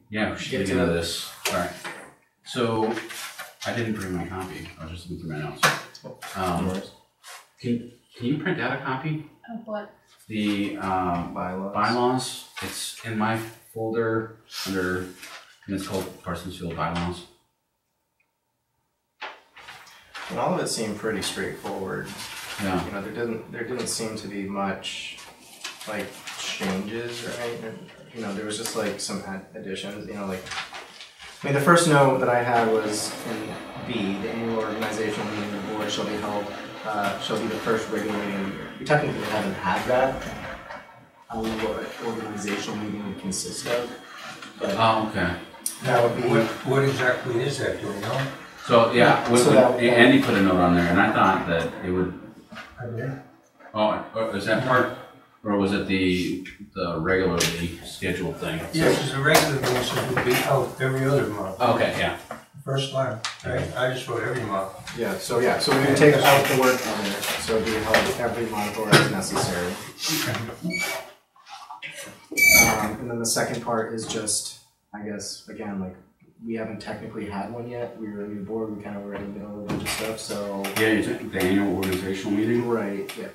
Yeah, we should get into this. All right. So, I didn't bring my copy. I was just looking through my notes. Can you print out a copy? Of what? The bylaws. It's in my folder under, and it's called Parsonsfield Bylaws. And all of it seemed pretty straightforward. Yeah. You know, there didn't seem to be much like changes or anything. You know, there was just like some additions. You know, like I mean, the first note that I had was in B: the annual organizational meeting of the board shall be held. Shall be the first regular meeting of the year. We technically haven't had that. I don't know what organizational meeting would consist of. But okay. That would be. What exactly is that? Do we know? So yeah, So Andy put a note on there, and I thought that it would. Okay. Oh, is that part, or was it the regularly scheduled thing? Yes, it's a regular meeting would be out every other month. Okay, yeah. First line. I just wrote every month. Yeah, so we're gonna take out the word on there, so it'll be held every month or as necessary. And then the second part is just, I guess, again, like, we haven't technically had one yet. We were a new board, we kind of were in the middle of a bunch of stuff, so. Yeah, you took the annual organizational meeting? Right, yeah.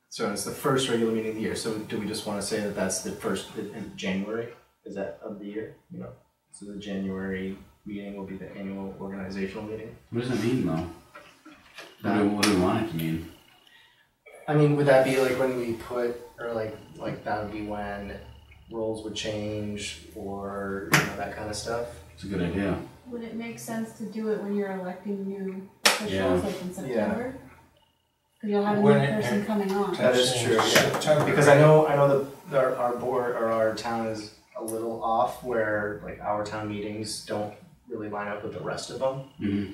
So it's the first regular meeting of the year, so do we just want to say that that's the first in January? Is that of the year, you know? So the January meeting will be the annual organizational meeting? What does it mean, though? What do we want it to mean? I mean, would that be like when we put, or like that would be when roles would change, or you know, that kind of stuff? It's a good idea. Would it make sense to do it when you're electing new officials, like in September? Because you'll have a new person coming on. That is true, yeah. Because I know that our board, or our town is a little off, where like our town meetings don't really line up with the rest of them. Mm-hmm.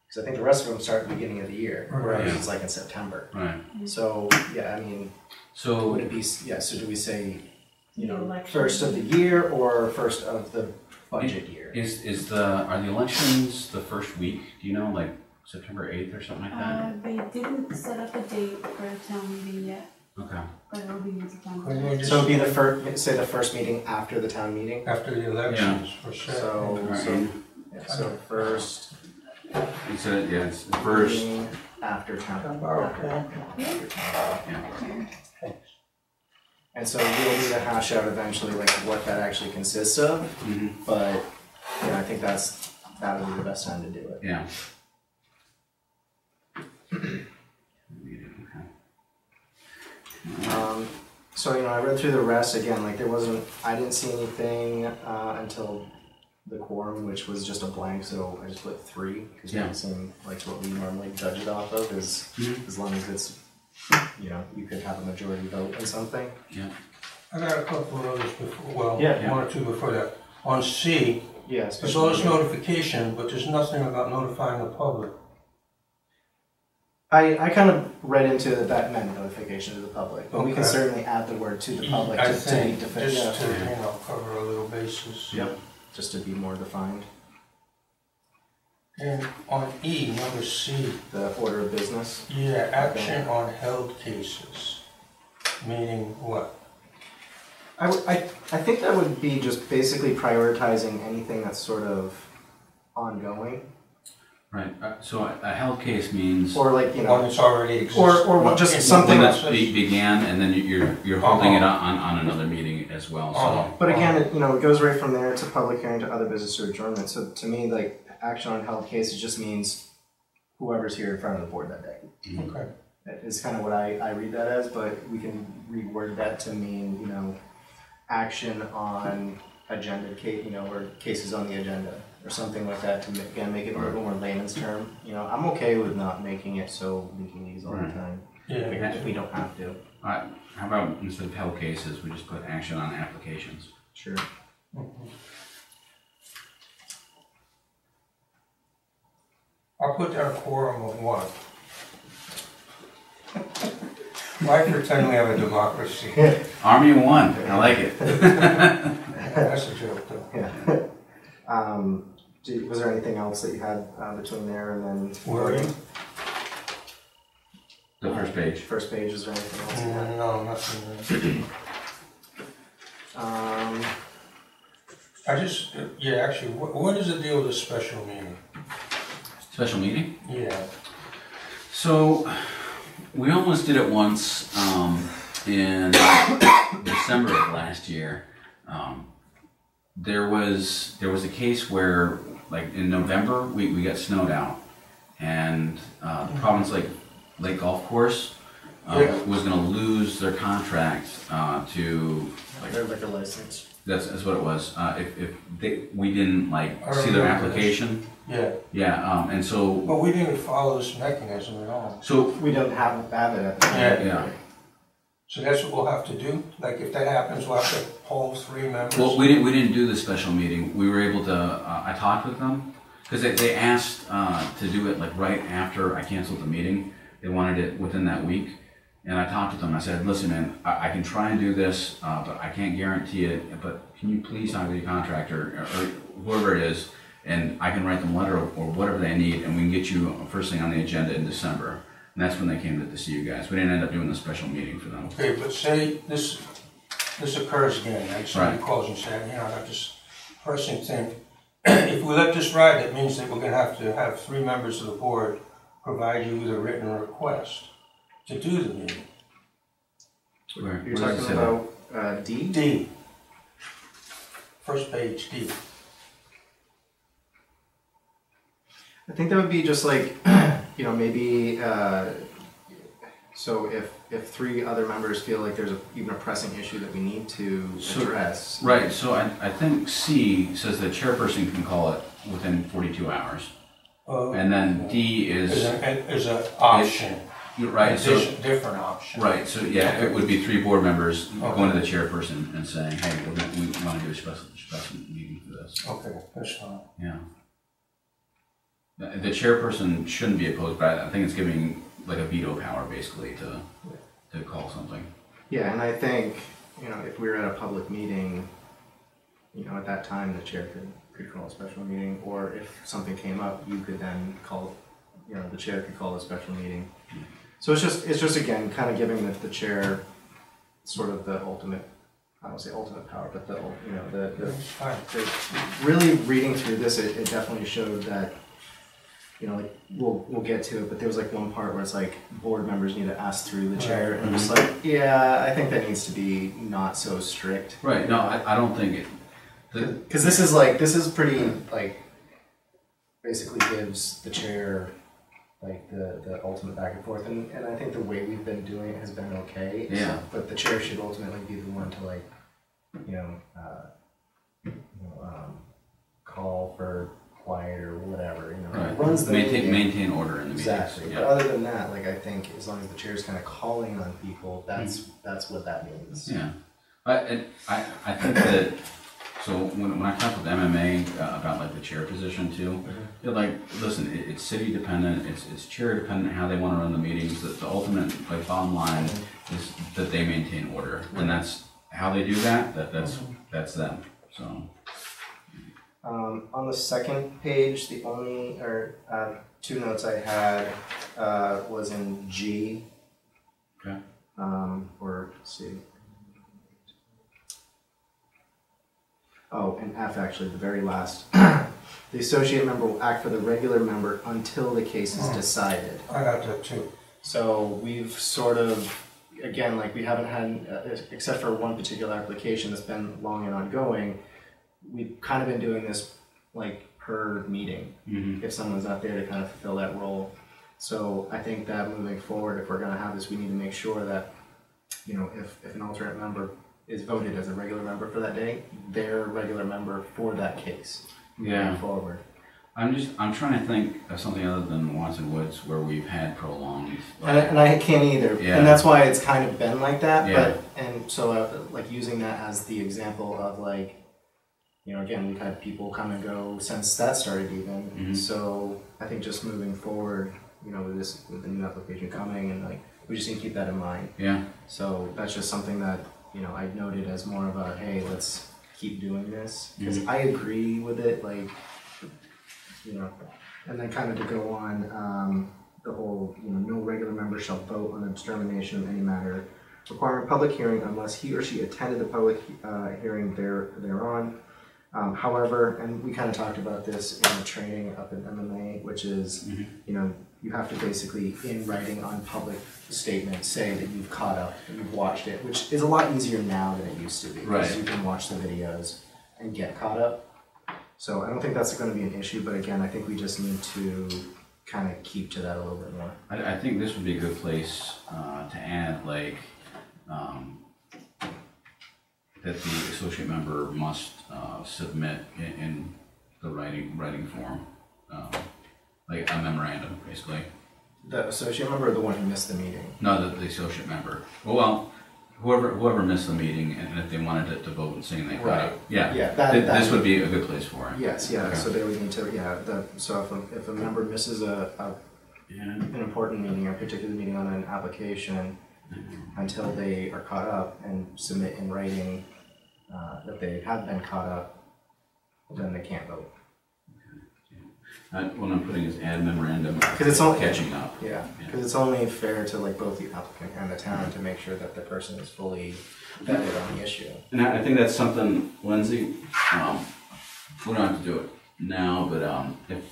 Because I think the rest of them start at the beginning of the year, whereas Yeah. it's like in September. Right. So, yeah, I mean, So would it be, yeah, so do we say, you The know, election. first of the year or first of the budget year? are the elections the first week? Do you know, like September 8th or something like that? They didn't set up a date for a town meeting yet, Okay. but it'll be in September. Couldn't we So it'd be just the first, say the first meeting after the town meeting? after the elections for sure? So first It's the first. meeting after town. Yeah. And so we'll need to hash out eventually like what that actually consists of, Mm-hmm. but yeah, I think that would be the best time to do it. Yeah. So you know, I read through the rest again. Like I didn't see anything until the quorum, which was just a blank. So I just put 3 because Yeah. it seemed like what we normally judge it off of is as long as it's, you know, you could have a majority vote on something. Yeah. I got a couple of others before, well, Yeah. 1 or 2 before that. On C, Yeah, there's especially. always notification, but there's nothing about notifying the public. I kind of read into that meant notification to the public, but we can Okay. certainly add the word to the public I to be think, defined. just to, Yeah. you know, cover a little bases. Yep. Just to be more defined. And on E, number C, The order of business. yeah, action on held cases, meaning what? I think that would be just basically prioritizing anything that's sort of ongoing, Right. So a held case means or like, you One know, that's already exists. or what- just something something that's. that began, and then you're holding it on another meeting as well. So But again, it goes right from there to public hearing to other business or adjournment. So to me, like, action on held cases just means whoever's here in front of the board that day. Okay. That is kind of what I read that as, but we can reword that to mean, you know, action on agenda case, you know, or cases on the agenda or something like that to again make it a little more layman's term. You know, I'm okay with not making it so we can use all the time Yeah. if we don't have to. how about instead of held cases, we just put action on applications? Sure. I'll put down a quorum of 1. Why pretend we have a democracy? Army of one. I like it. That's a joke, though. Yeah. Was there anything else that you had between there and then? Where are you? The first page. First page, is there anything else you had? No, nothing. Actually, what is the deal with a special meeting? Special meeting? Yeah. So, we almost did it once in December of last year. There was a case where, like in November, we got snowed out, and the Providence Lake Golf Course was going to lose their contract to Their liquor license. That's what it was. If we didn't see their application. Yeah. Yeah, and so. But we didn't follow this mechanism at all. So we don't have it at the time. Yeah. So that's what we'll have to do. Like if that happens, we'll have to poll 3 members. Well, we didn't do the special meeting. We were able to. I talked with them because they asked to do it right after I canceled the meeting. They wanted it within that week. And I talked to them. I said, "Listen, man, I can try and do this, but I can't guarantee it. But can you please talk to your contractor or whoever it is, and I can write them a letter or whatever they need, and we can get you first thing on the agenda in December." And that's when they came to see you guys. We didn't end up doing the special meeting for them. Okay, but say this occurs again, right? Somebody calls and says, like this person thing. If we let this ride, that means that we're going to have 3 members of the board provide you with a written request to do the meeting. You're talking about D? D. First page, D. I think that would be just maybe, so if 3 other members feel like there's even a pressing issue that we need to address. Right, so I think C says the chairperson can call it within 42 hours. And then D is an option. Right, so different option. Right, so yeah, it would be 3 board members going to the chairperson and saying, "Hey, we want to do a special meeting for this." Okay, that's fine. Yeah. The chairperson shouldn't be opposed, but I think it's giving a veto power basically to call something. Yeah, and I think if we were at a public meeting, at that time the chair could call a special meeting, or if something came up, you could then call. The chair could call a special meeting. So it's just again kind of giving the chair sort of the ultimate, I don't say ultimate power, but the really reading through this, it definitely showed that we'll get to it, but there was one part where it's board members need to ask through the chair, and it's I think that needs to be not so strict. Right. No, I don't think it. Because this is pretty basically gives the chair the ultimate back and forth, and I think the way we've been doing it has been okay. Yeah. But the chair should ultimately be the one to call for quiet or whatever. Right. Runs the maintain order in the exactly. meetings. But other than that, I think as long as the chair is kind of calling on people, that's what that means. Yeah. I think that. So when I talked with MMA about the chair position too, they're listen, it's city dependent, it's chair dependent how they want to run the meetings. The ultimate bottom line is that they maintain order, and that's how they do that. That's them. So. On the second page, the only 2 notes I had was in G. Okay. Or C. Oh, and F actually, the very last. The associate member will act for the regular member until the case is decided. I got that too. So we've sort of, again, we haven't had, except for one particular application that's been long and ongoing, we've kind of been doing this per meeting, if someone's not there to kind of fulfill that role. So I think that moving forward, if we're going to have this, we need to make sure that, if an alternate member is voted as a regular member for that day, they're a regular member for that case. Moving forward. I'm trying to think of something other than Watson Woods where we've had prolonged. And I can't either. Yeah. And that's why it's kind of been like that. Yeah. And so using that as the example of again, we've had people come and go since that started even. So I think just moving forward, with the new application coming, and we just need to keep that in mind. Yeah. So that's just something that I noted as more of a, hey, let's keep doing this, because I agree with it, and then kind of to go on the whole, no regular member shall vote on the determination of any matter requiring a public hearing unless he or she attended the public hearing thereon. However, and we kind of talked about this in the training up in MMA, which is, you know, you have to basically, in writing on public statements, say that you've caught up, that you've watched it, which is a lot easier now than it used to be. Because you can watch the videos and get caught up. So I don't think that's going to be an issue, but again, I think we just need to kind of keep to that a little bit more. I think this would be a good place to add, like, that the associate member must submit in the writing form, like a memorandum, basically. The associate member or the one who missed the meeting? No, the associate member. Well, whoever missed the meeting, and if they wanted to vote and saying they got it, this would be a good place for it. Yes, yeah. Okay. So they would need to, so if a member misses an important meeting or a particular meeting on an application, until they are caught up and submit in writing that they have been caught up, then they can't vote. What I'm putting is add memorandum, because it's only catching up. Yeah, because it's only fair to like both the applicant and the town to make sure that the person is fully vetted on the issue. And I think that's something, Lindsay, we don't have to do it now, but if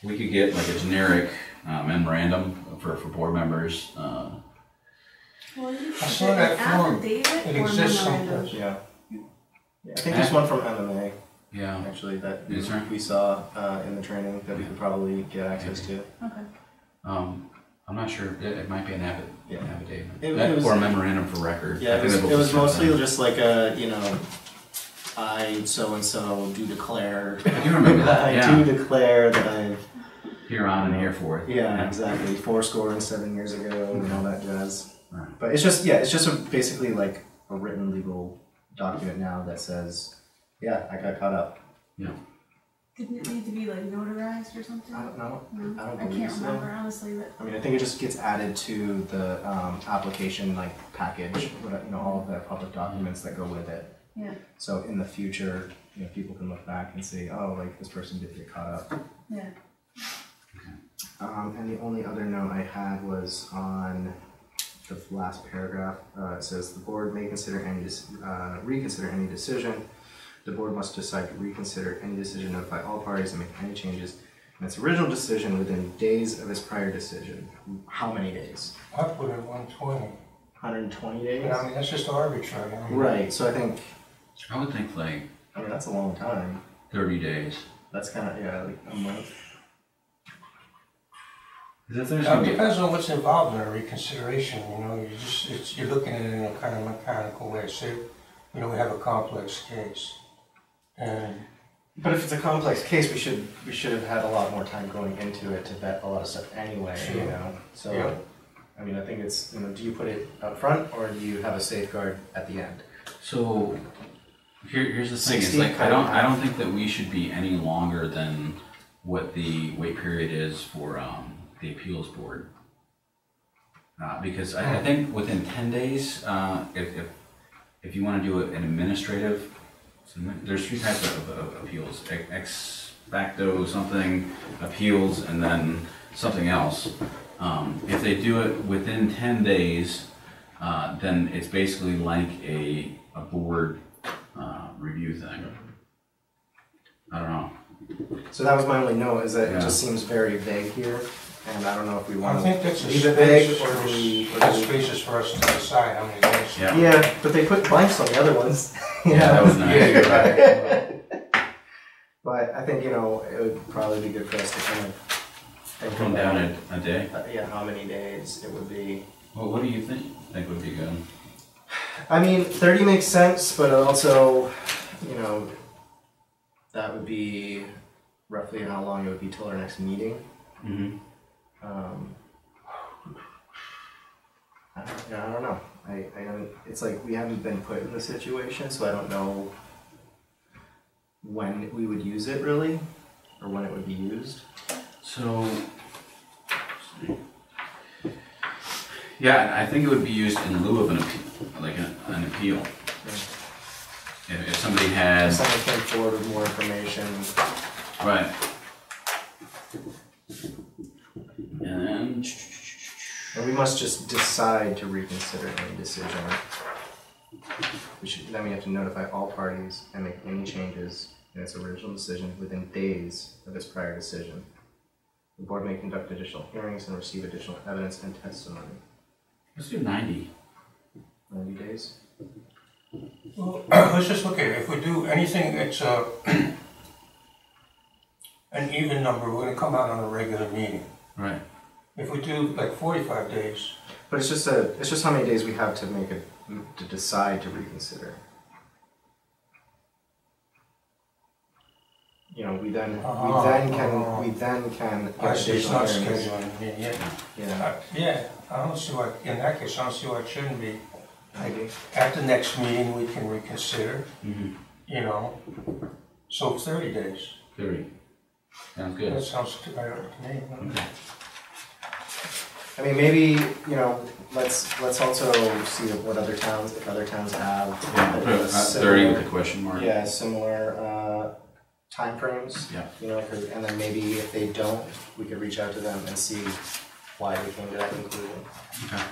we could get like a generic memorandum for board members. Well, you I saw that form. affidavit It or exists memorandum? Yeah. I think there's one from MMA. Yeah. Actually, that Is there? we saw in the training that we could probably get access to. Okay. I'm not sure. It might be an affidavit. It was, or a memorandum for record. Yeah, I think it was mostly just like a, you know, I so and so do declare. I do remember that. I do declare that I've here on and here forth. Yeah, exactly. 7 years ago and all that jazz. Right. But it's just basically like a written legal document now that says, yeah, I got caught up. Yeah. Didn't it need to be like notarized or something? I don't know. No? I don't I believe can't so. remember honestly, but I mean, I think it just gets added to the application like package, you know, all of the public documents that go with it. yeah. So in the future, you know, people can look back and say, oh, like this person did get caught up. Yeah. And the only other note I had was on the last paragraph. It says the board may consider reconsider any decision. The board must decide to reconsider any decision, notify all parties, and make any changes in its original decision within days of its prior decision. How many days? I put it 120. 120 days? But I mean, that's just arbitrary. I mean, Right, so I would think like mean, that's a long time. 30 days. That's kind of, yeah, like a month. Because if there's Now, gonna it be depends on what's involved in a reconsideration. You know, you're looking at it in a kind of mechanical way. Say, you know, we have a complex case, and But if it's a complex case, we should have had a lot more time going into it to vet a lot of stuff anyway, you know? So, Yeah. I mean, I think it's, you know, do you put it up front or do you have a safeguard at the end? So here's the thing: it's 60 like I don't think that we should be any longer than what the wait period is for the appeals board, because I think within 10 days, if you want to do an administrative, there's 3 types of appeals: ex facto something appeals, and then something else. If they do it within 10 days, then it's basically like a board review thing. I don't know. So that was my only note, is that Yeah. it just seems very vague here, and I don't know if we want I to think that's a leave it vague space, or do we... that's spaces for us to decide how many days. Yeah. Yeah, but they put blanks on the other ones. Yeah, that was nice. Yeah, you're right. But I think, you know, it would probably be good for us to kind of think Come about, down a day. yeah, how many days it would be. Well, what do you think would be good? I mean, 30 makes sense, but also, you know, that would be roughly how long it would be till our next meeting. Mm-hmm. I don't know. I don't, it's like we haven't been put in the situation, so I don't know when we would use it really, or when it would be used. So, yeah, I think it would be used in lieu of an appeal, like an appeal. If somebody had, Someone came forward with more information. right. And then, And we must just decide to reconsider any decision. Then we have to notify all parties and make any changes in its original decision within days of its prior decision. The board may conduct additional hearings and receive additional evidence and testimony. Let's do 90. 90 days? Well, let's just look at it. If we do anything that's an even number, we're gonna come out on a regular meeting. Right. If we do like 45 days, But it's just how many days we have to to decide to reconsider. You know, we then can. I see it's not hearings. scheduling a meeting yet. Yeah, Yeah, I don't see why, in that case, I don't see why it shouldn't be. maybe. At the next meeting, we can reconsider, Mm-hmm. you know, so 30 days. 30. Sounds That good. sounds to me. Okay. I mean, maybe, you know, let's also see what other towns, if other towns have. Yeah, I'll put it at 30 with a question mark. Yeah, similar timeframes. Yeah. You know, and then maybe if they don't, we could reach out to them and see why they came to that conclusion. Okay.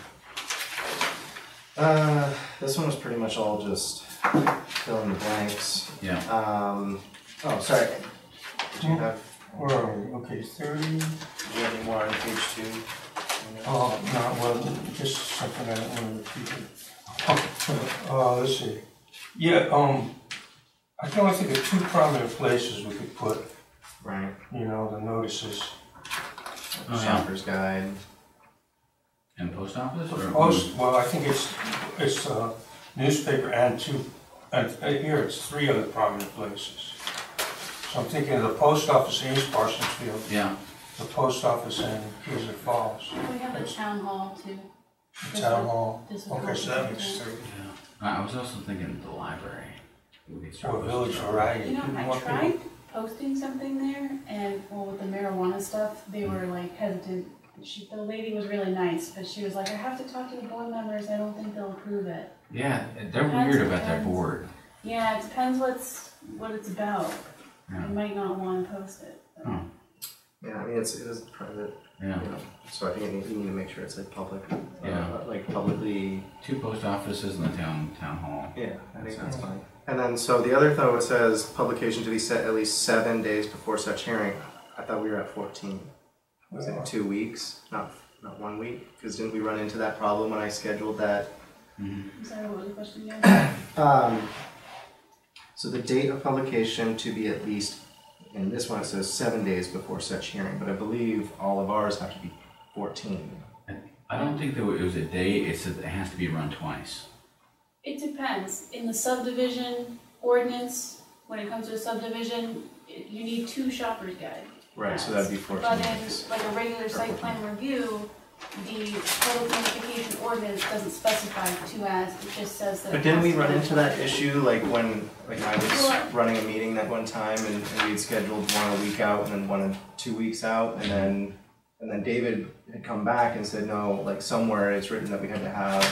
This one was pretty much all just fill in the blanks. Yeah. Oh, sorry. Did you have, Where are we? Okay, 30. do you have any more on page 2? Oh, no, well, just something I don't want to repeat. Let's see. Yeah, I can only think of 2 prominent places we could put, Right. you know, the notices. Oh, yeah. Shopper's Guide. And post office? Or Well, I think it's newspaper and 2, and here it's 3 other prominent places. So I'm thinking of the post office in East Parsonsfield, Yeah. the post office in Huser Falls, We have the town hall too. the town hall. This would Okay, so that makes complicate 3. Yeah. I was also thinking the library. We could start Or with Village the- Variety. You know, People I want tried people- posting something there, and well, with the marijuana stuff, they were like hesitant. The lady was really nice, but she was like, I have to talk to the board members, I don't think they'll approve it. Yeah, they're That's weird about that intense. board. Yeah, it depends what it's about. Yeah. I might not want to post it. but- Huh. Yeah, I mean, it is private, Yeah. you know, so I think you need to make sure it's like public. Yeah. Like publicly. 2 post offices and the town hall. Yeah, I think that's fine. And then, so the other though, it says publication to be set at least 7 days before such hearing. I thought we were at 14. Was it 2 weeks? Not 1 week? Because didn't we run into that problem when I scheduled that? Mm-hmm. I'm sorry, what was the question again? So the date of publication to be at least, in this one it says 7 days before such hearing, but I believe all of ours have to be 14. I don't think that it was a day, it said it has to be run twice. It depends. In the subdivision ordinance, when it comes to a subdivision, you need 2 shopper's guide. Right, so that'd be 14 But days. in like a regular site plan review, the public notification ordinance doesn't specify 2 ads, it just says that. But it didn't has we to run be into that twice. issue, like when I was Well, running a meeting that one time and we had scheduled one a week out and then one 2 weeks out and then David had come back and said, no, like somewhere it's written that we had to have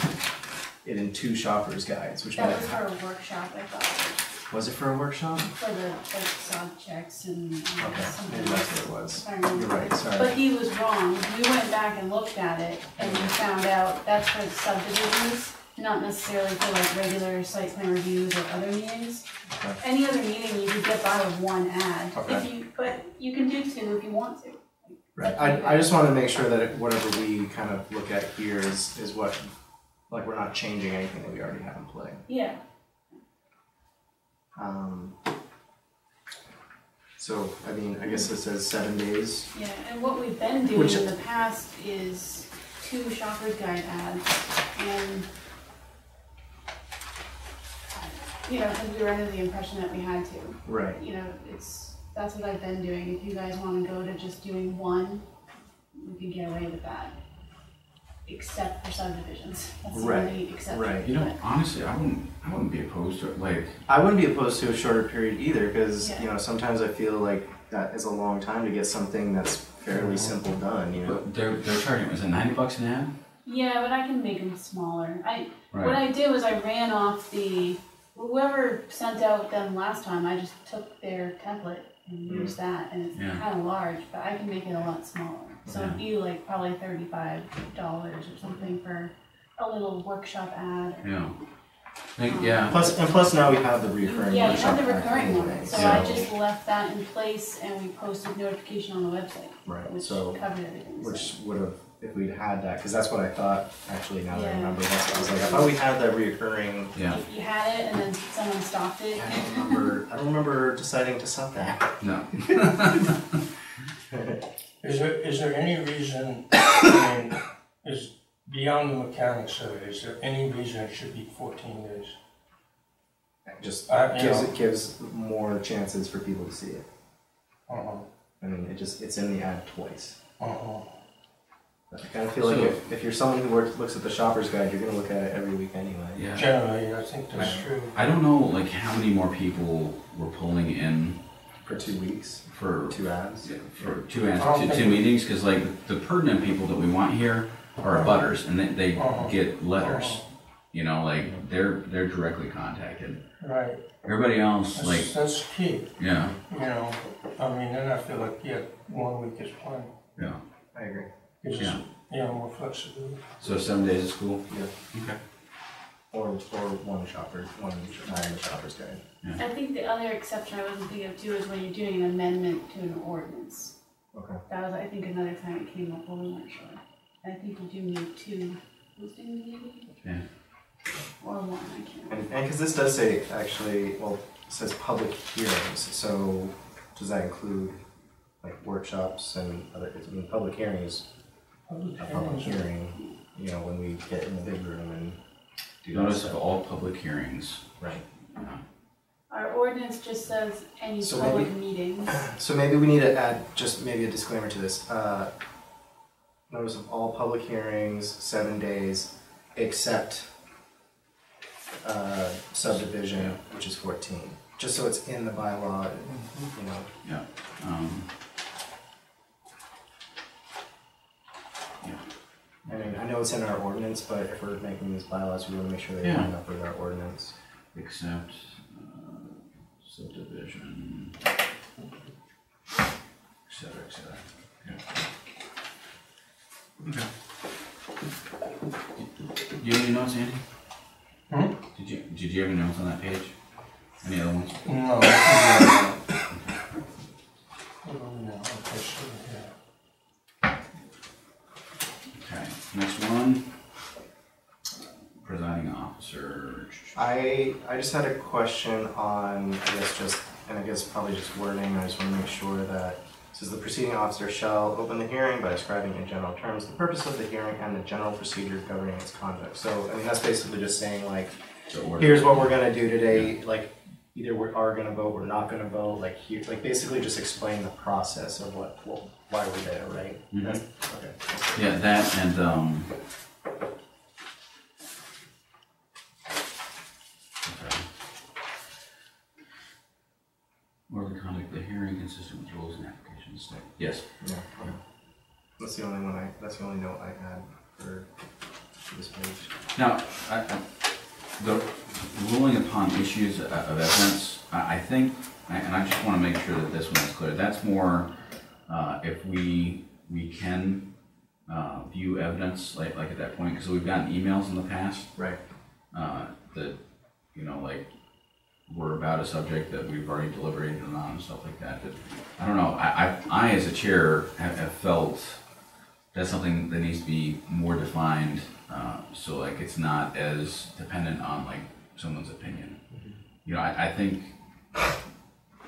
it in 2 shopper's guides, which That meant, was for a workshop, I thought, was it for a workshop? for the like sod checks and Okay, something maybe that's else. what it was. I remember. You're right, sorry. But he was wrong. We went back and looked at it and we found out that's for subdivisions, not necessarily for like regular site plan reviews or other meetings. Okay. Any other meeting you could get by with 1 ad. Okay. But you can do 2 if you want to. Right, I just want to make sure that whatever we kind of look at here is what, like we're not changing anything that we already have in play. Yeah. So, I mean, I guess it says 7 days. Yeah, and what we've been doing Which- in the past is 2 shopper's guide ads, and you know, because we were under the impression that we had to. Right. You know, that's what I've been doing. If you guys want to go to just doing 1, we can get away with that, except for subdivisions. That's the Right, only exception. right. You know, honestly, I wouldn't be opposed to it. Like, I wouldn't be opposed to a shorter period either, because Yeah. you know sometimes I feel like that is a long time to get something that's fairly simple done. You know. but they're charging, is it $90 an ad? Yeah, but I can make them smaller. What Right. I did was I ran off whoever sent out them last time. I just took their template and use that, and it's Yeah. kind of large, but I can make it a lot smaller. So it'd be like probably $35 or something for a little workshop ad. Yeah. Yeah. Plus now we have the recurring Yeah, you workshop have the pack recurring anyway, one, so Yeah. I just left that in place and we posted notification on the website, Right, which so, covered everything. so. which would have, if we'd had that, because that's what I thought, actually, now that I Yeah. remember, that's what I was like, I thought we had that reoccurring. Yeah. If you had it and then someone stopped it, I don't remember deciding to stop that. No. Is there any reason, I mean, is beyond the mechanics of it, is there any reason it should be 14 days? Just You know. gives more chances for people to see it. Uh-huh, I mean, it's in the ad twice. uh-huh. I kind of feel like So- if you're someone who looks at the shopper's guide, you're gonna look at it every week anyway. Yeah. Generally, I think that's true. I don't know like how many more people were pulling in For 2 weeks, for 2 ads. for two meetings, because like the pertinent people that we want here are butters, and they get letters. You know, like they're directly contacted. Right. Everybody else, like, That's key, yeah, you know, I mean, then I feel like, yeah, 1 week is plenty. yeah. I agree. Gives Yeah. us, you know, more flexibility. So 7 days of school. Yeah. Okay. Or one in the shopper's guide. I think the other exception I wasn't thinking of too is when you're doing an amendment to an ordinance. Okay. That was, I think, another time it came up, but we weren't sure. I think you do need 2 postings maybe, Yeah. or 1, I can't remember. And because this does say, actually, well, it says public hearings, so does that include like workshops and other, I mean, public hearings, a public hearing, you know, when we get in the big room and do that Notice stuff. of all public hearings. Right. Our ordinance just says any So public meetings. So maybe we need to add just maybe a disclaimer to this. Notice of all public hearings, 7 days, except subdivision, which is 14. Just so it's in the bylaw, you know. Yeah. I mean, I know it's in our ordinance, but if we're making these bylaws, we want to make sure they Yeah. line up with our ordinance. Except subdivision, et cetera, et cetera. Yeah. Okay. Do you have any notes, Andy? Hmm? Did you have any notes on that page? Any other ones? No, I think, okay, so, yeah. Okay, next one. Presiding officer. I just had a question on, I guess probably just wording. I just want to make sure that it says the proceeding officer shall open the hearing by describing in general terms the purpose of the hearing and the general procedure governing its conduct. So, I mean, that's basically just saying like, here's what we're gonna do today, like either we are gonna vote, we're not gonna vote, like here, like basically just explain the process of why we're there, right? Mhm. That's, okay. Yeah, that and okay. Or the conduct of the hearing consistent with rules and applications. Yes. Yeah, okay. That's the only note I had for this page. Now, the ruling upon issues of evidence, I think, and I just want to make sure that this one is clear. That's more if we can view evidence like at that point, because we've gotten emails in the past Right. that like were about a subject that we've already deliberated on and stuff like that. That I don't know. I as a chair have felt that's something that needs to be more defined, so like it's not as dependent on like someone's opinion. You know, I think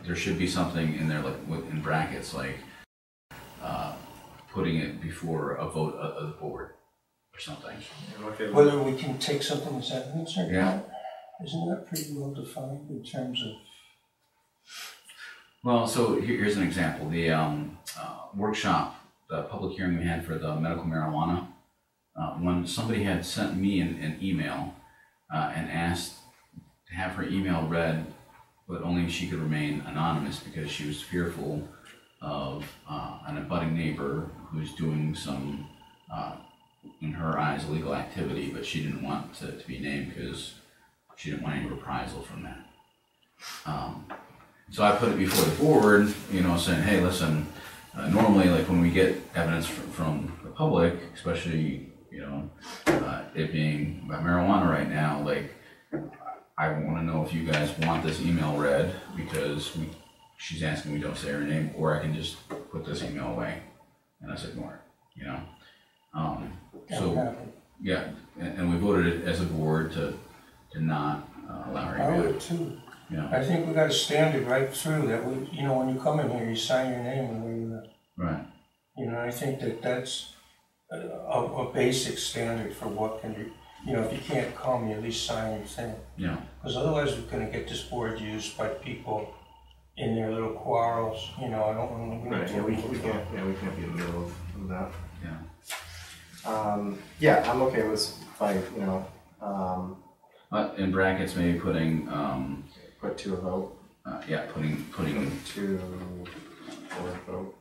there should be something in there like in brackets like putting it before a vote of the board or something. Whether we can take something as evidence or Yeah. not, isn't that pretty well defined in terms of? Well, so here's an example. The workshop, the public hearing we had for the medical marijuana, when somebody had sent me an email and asked to have her email read, but only she could remain anonymous because she was fearful of an abutting neighbor who's doing some, in her eyes, illegal activity, but she didn't want to be named because she didn't want any reprisal from that. So I put it before the board, you know, saying, hey, listen, normally, like when we get evidence from the public, especially, you know, it being about marijuana right now, like, I want to know if you guys want this email read because she's asking we don't say her name, or I can just put this email away and us ignore it, you know? So, yeah, and we voted as a board to not allow her I email. would too. Yeah, I think we got a standard right through that we, you know, when you come in here, you sign your name and we, right, you know, I think that that's a basic standard for what can be, you know, if you can't come, you at least sign your thing. yeah, Because otherwise we're gonna get this board used by people in their little quarrels, you know, I don't want to. Right, yeah, we can't be in the middle of that. yeah. Yeah, I'm okay with, like, you know, In brackets, maybe putting, put to a vote, yeah, putting, to, for a vote.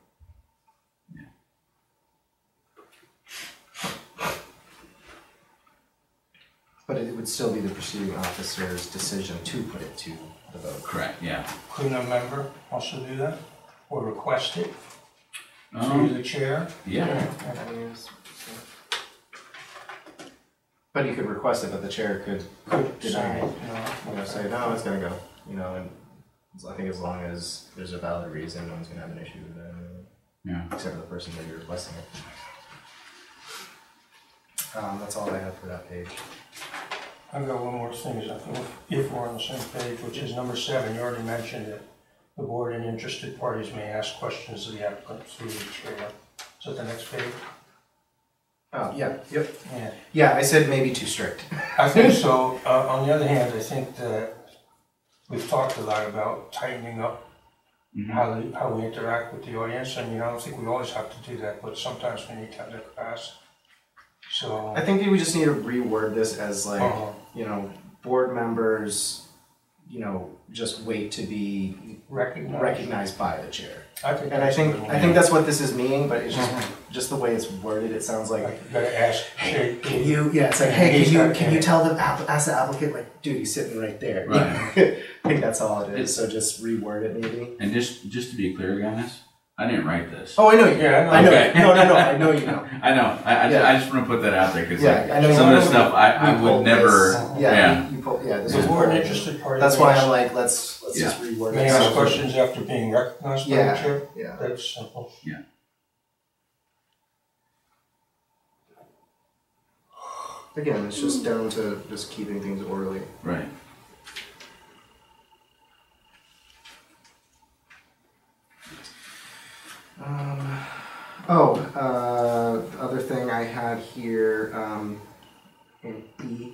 But it would still be the proceeding officer's decision to put it to the vote. correct, yeah. Couldn't a member also do that? Or request it through the chair? Yeah, I mean, but you could request it, but the chair could deny it. You know, say, no, it's gonna go, you know, and I think as long as there's a valid reason, no one's gonna have an issue with it, yeah. except for the person that you're requesting it. That's all I have for that page. I've got one more thing, is I think if we're on the same page, which is number 7, you already mentioned it. The board and interested parties may ask questions of the applicant through the chair. Is that the next page? Oh, yeah, yep. Yeah. Yeah, I said maybe too strict. I think so. On the other hand, I think that we've talked a lot about tightening up how we interact with the audience. I mean, I don't think we always have to do that, but sometimes we need to have that class. So I think we just need to reword this as like, you know, board members, you know, just wait to be recognized by the chair. I think And I think that's what this is meaning, but it's just the way it's worded. It sounds like, you gotta ask. can you? Yeah, it's like, hey, can you tell them? Ask the applicant, like, dude, he's sitting right there. Right. I think that's all it is. So just reword it, maybe. And just to be clear, guys, I didn't write this. Oh, I know you. Yeah, I know. Okay. No, I know you know. I know. I just want to put that out there because Yeah, I know some you of the stuff I would never. Yeah, you pulled. Yeah, this The was board pulled. interested party. That's why I'm like, let's Yeah. just reword May it. ask questions after being recognized by the chair. Yeah. That's simple. Yeah. Again, it's just down to just keeping things orderly. Right. The other thing I had here in E,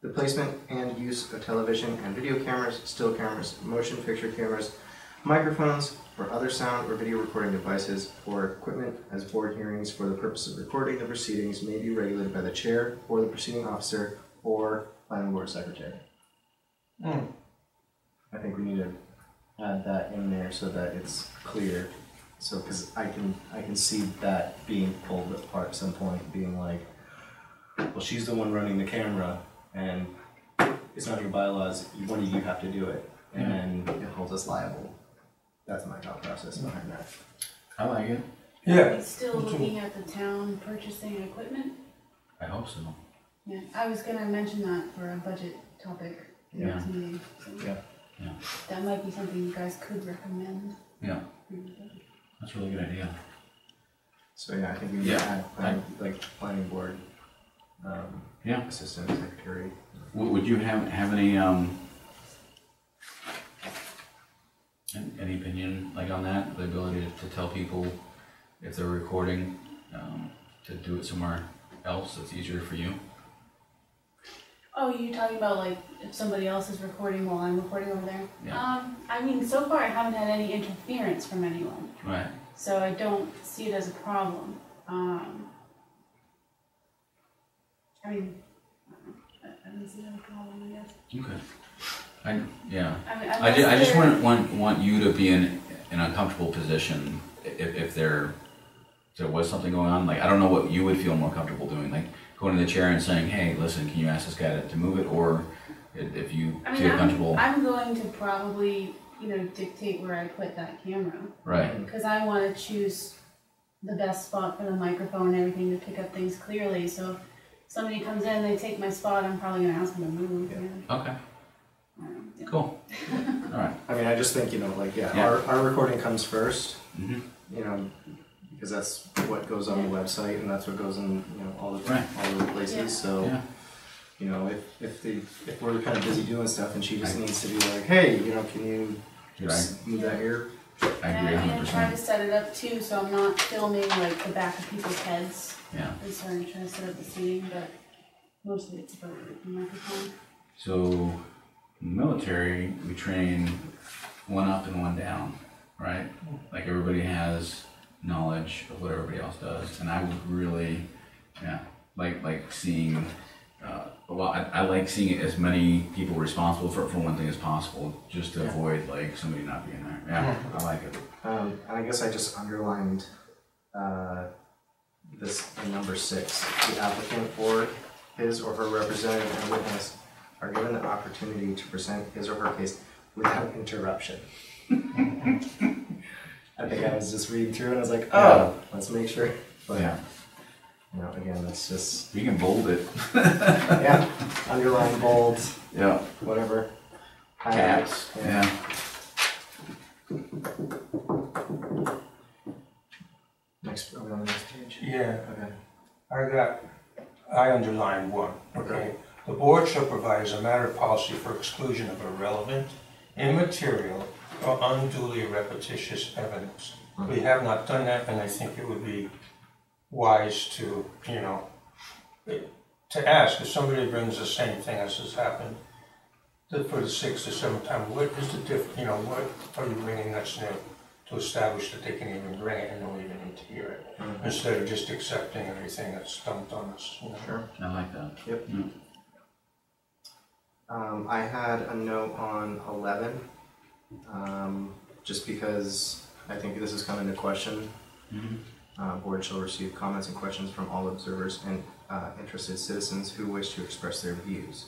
the placement and use of television and video cameras, still cameras, motion picture cameras, microphones, or other sound or video recording devices or equipment as board hearings for the purpose of recording the proceedings may be regulated by the chair or the proceeding officer or planning board secretary. I think we need to add that in there so that it's clear. So, because I can see that being pulled apart at some point, being like, well, she's the one running the camera, and it's not your bylaws. One of you have to do it, and it holds us liable. That's my thought process behind that. I like it. Yeah. Are we still looking at the town purchasing equipment? I hope so. Yeah, I was gonna mention that for a budget topic in the next meeting. So Yeah. that might be something you guys could recommend. Yeah. That's a really good idea. So yeah, I think we need to add planning board, assistant secretary. Would you have any opinion like on that? The ability to tell people if they're recording to do it somewhere else that's easier for you? Oh, you're talking about like if somebody else is recording while I'm recording over there? Yeah. I mean, so far I haven't had any interference from anyone, Right. so I don't see it as a problem. I mean, I don't see it as a problem, I guess. Okay. I I just want you to be in an uncomfortable position if there was something going on. Like, I don't know what you would feel more comfortable doing, like going to the chair and saying, hey, listen, can you ask this guy to move it? Or if you feel comfortable. I'm going to probably, dictate where I put that camera. Right. Because I want to choose the best spot for the microphone and everything to pick up things clearly. So if somebody comes in and they take my spot, I'm probably going to ask them to move. Yeah. Okay. Yeah. Cool. All right. I mean, I just think, Yeah. our recording comes first, Mm-hmm. because that's what goes on the website and that's what goes in, all the places. Yeah. So, Yeah. if we're kind of busy doing stuff and she just needs to be like, hey, can you Dude, just move that here? I And agree I'm going to try 100%. to set it up too, so I'm not filming like the back of people's heads. Yeah. That's why I'm trying to set up the seating, but mostly it's about the microphone. So, military, we train one up and one down, right? Like everybody has knowledge of what everybody else does, and I would really, like seeing. I like seeing as many people responsible for one thing as possible, just to avoid like somebody not being there. Yeah, I like it. And I guess I just underlined this in number 6. The applicant or his or her representative and witness are given the opportunity to present his or her case without interruption. I think I was just reading through and I was like, let's make sure. But Yeah, again, that's just, you can bold it. underline, bold, Yeah, whatever. Highlight. caps. Yeah. Next, are we on the next page? Yeah, Okay. I underlined 1, okay? The board shall provide as a matter of policy for exclusion of irrelevant, immaterial, or unduly repetitious evidence. We have not done that, and I think it would be wise to, to ask if somebody brings the same thing as has happened for the 6th or 7th time, what is the what are you bringing that's new to establish that they can even bring it and don't even need to hear it, instead of just accepting everything that's dumped on us, Sure. I like that. Yep. Mm. I had a note on 11, just because I think this is coming to question. Mm-hmm. Board shall receive comments and questions from all observers and interested citizens who wish to express their views.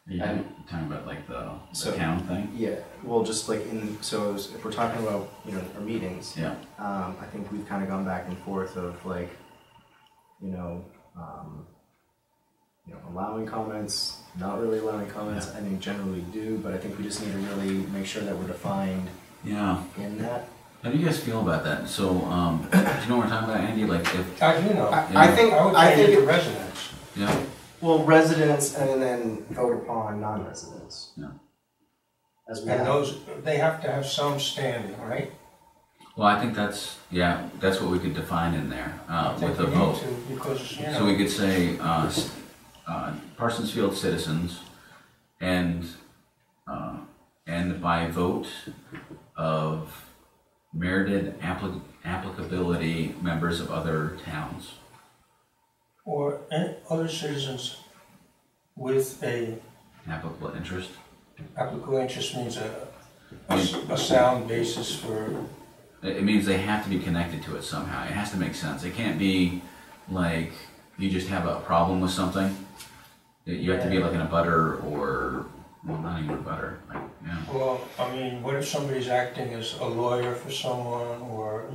Are you And- talking about like the So- town thing? Yeah, well, just like if we're talking about, our meetings, Yeah. I think we've kind of gone back and forth of like, allowing comments, not really allowing comments. I think generally do, but I think we just need to really make sure that we're defined Yeah. in that. How do you guys feel about that? So, do you know what we're talking about, Andy? Like if, I do know. I think I would I change it think to residents. yeah, well, residents and then vote upon non-residents. Yeah. As we And have. those, they have to have some standing, right? well, I think that's what we could define in there I with think the we need vote. to, because, So we could say Parsonsfield citizens, and by vote of merited applicability members of other towns. or any other citizens with a Applicable interest. applicable interest means a sound basis for, It means they have to be connected to it somehow. It has to make sense. It can't be like you just have a problem with something. You have to be like in a butter or, well, not even a butter. Like, yeah. well, I mean, what if somebody's acting as a lawyer for someone, or,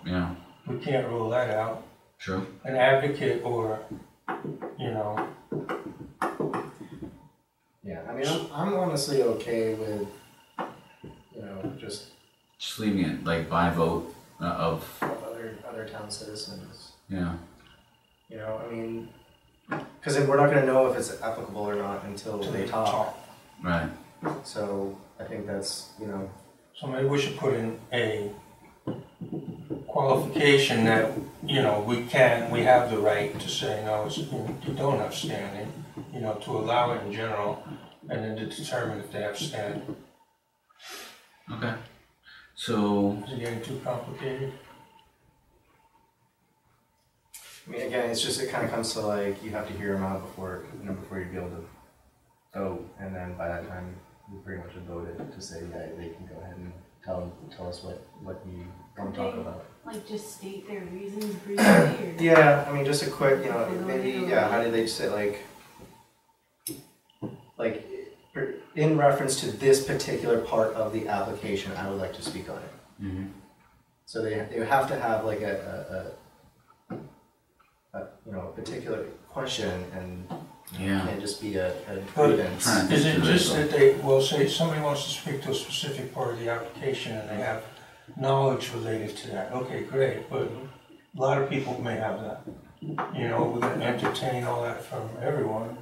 Yeah, we can't rule that out. true. An advocate, or, Yeah, I mean, I'm honestly okay with, just Just leaving it like by vote of, other town citizens. yeah. I mean, because we're not going to know if it's applicable or not until they talk. Right. So I think that's, So maybe we should put in a qualification that, we have the right to say, no, you don't have standing, to allow it in general, and then to determine if they have standing. Okay. So, Is it getting too complicated? I mean, again, it kind of comes to like, you have to hear them out before you'd be able to vote, and then by that time, we pretty much have voted to say, yeah, they can go ahead and tell us what you want to talk about. Like just state their reasons briefly, or? Yeah, I mean, just a quick, maybe, how do they say, like, in reference to this particular part of the application, I would like to speak on it. Mm-hmm. So they have to have like a particular question, and Yeah. can't just be a But grievance. Right. Is it just that they, well, say somebody wants to speak to a specific part of the application and they have knowledge related to that, okay, great, but a lot of people may have that. You know, we're gonna entertain all that from everyone.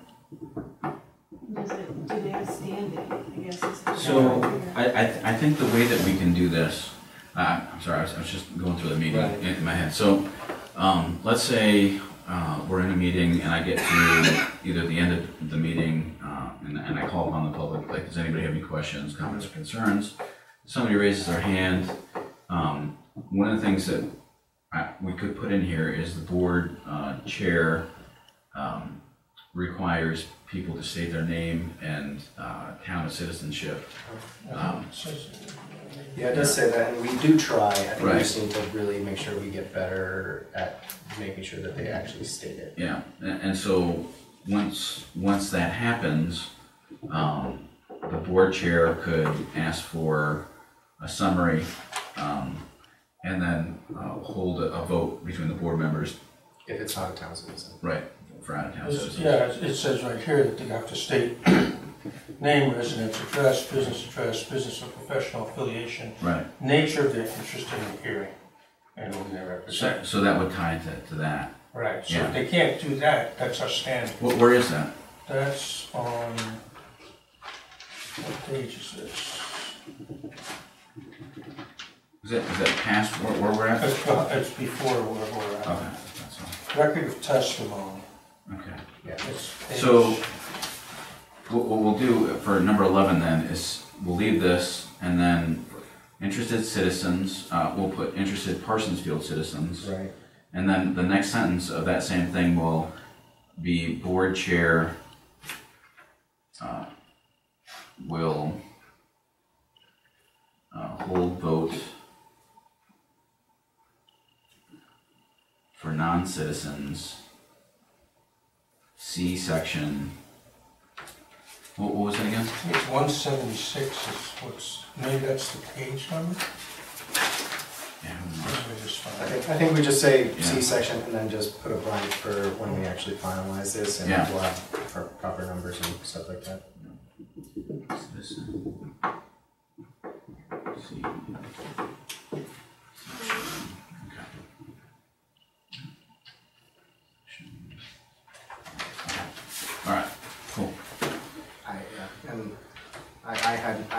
Do they have standing, I guess is the So, question. I think the way that we can do this, I'm sorry, I was just going through the meeting Right. in my head. So, let's say we're in a meeting and I get to either the end of the meeting and I call upon the public, like, does anybody have any questions, comments, or concerns? Somebody raises their hand. One of the things that we could put in here is the board chair requires people to state their name and town of citizenship. Yeah, it does say that, and we do try. I think we Right. just need to really make sure we get better at making sure that they actually state it. Yeah, and so once that happens, the board chair could ask for a summary, and then hold a vote between the board members, If it's not a town citizen. right, for out-of-town citizens. Yeah, it says right here that they have to state name, residence address, business or professional affiliation, Right, nature of their interest in the hearing, and who they represent. so that would tie to that. Right, so Yeah. if they can't do that, that's our standard. Where is that? That's on, what page is this? Is that past where we're at? It's before where we're Okay, at. that's all. Record of testimony. Okay. Yeah. It's page- So, what we'll do for number 11 then is we'll leave this, and then interested citizens, we'll put interested Parsonsfield citizens, Right. and then the next sentence of that same thing will be board chair will hold vote for non-citizens. See section. What was it again? I think it's 176 is what's, maybe that's the page number? Yeah, Let me just I find it. think we just say Yeah. C section and then just put a blank for when we actually finalize this, and Yeah. we'll have proper numbers and stuff like that. citizen. See. Okay. All right, cool. I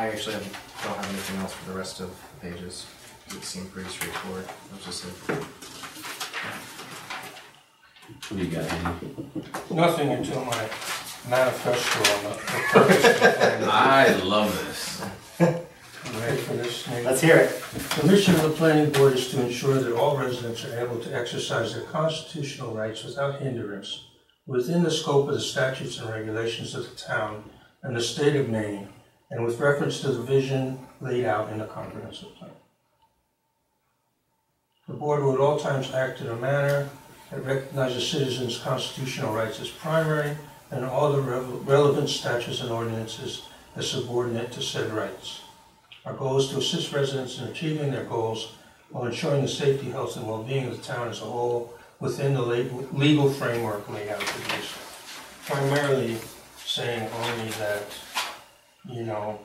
actually don't have anything else for the rest of the pages. It seemed pretty straightforward. It was just like, What do you got, Andy? Nothing until my manifesto on the purpose of the plan. I love this. You ready for this, Nate? let's hear it. The mission of the planning board is to ensure that all residents are able to exercise their constitutional rights without hindrance within the scope of the statutes and regulations of the town and the state of Maine, and with reference to the vision laid out in the comprehensive plan. The board will at all times act in a manner that recognizes citizens' constitutional rights as primary and all the relevant statutes and ordinances as subordinate to said rights. Our goal is to assist residents in achieving their goals while ensuring the safety, health, and well-being of the town as a whole within the legal framework laid out to do so. Primarily saying only that, you know,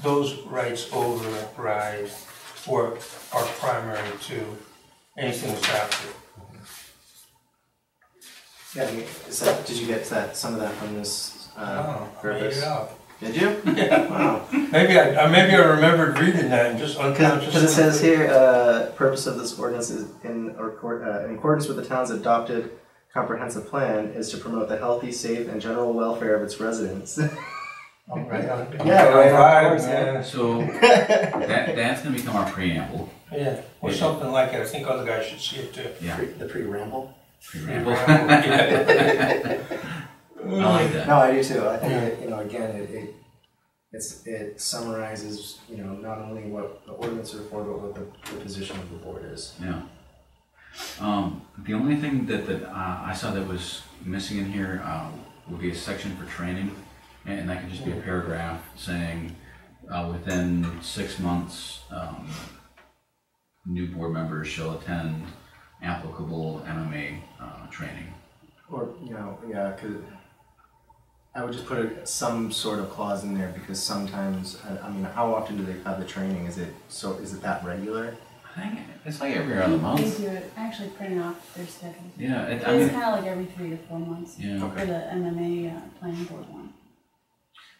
those rights override or are primary to anything that's after. Yeah, I mean, did you get some of that from this Oh, I made purpose? it up. Did you? Yeah. Wow. Maybe I remembered reading that and just unconsciously. Because it says here, purpose of this ordinance is in accordance with the town's adopted comprehensive plan is to promote the healthy, safe, and general welfare of its residents. Oh, right on. Yeah, right on Right, course, man. So, that's gonna become our preamble. Yeah, or something like it. I think other guys should see it too. Yeah, The pre-ramble? preamble. I Yeah. like that. No, I do too. I think again, it summarizes, not only what the ordinance are for, but what the position of the board is. Yeah. The only thing that I saw that was missing in here would be a section for training. And that could just be a paragraph saying, within 6 months, new board members shall attend applicable MMA training. Or, yeah, because I would just put some sort of clause in there, because sometimes, I mean, how often do they have the training? Is it that regular? I think it's like every other month. They do it, actually printing off their schedules. Yeah, It's I mean, kind of like every 3 to 4 months yeah. Okay. for the MMA planning board one.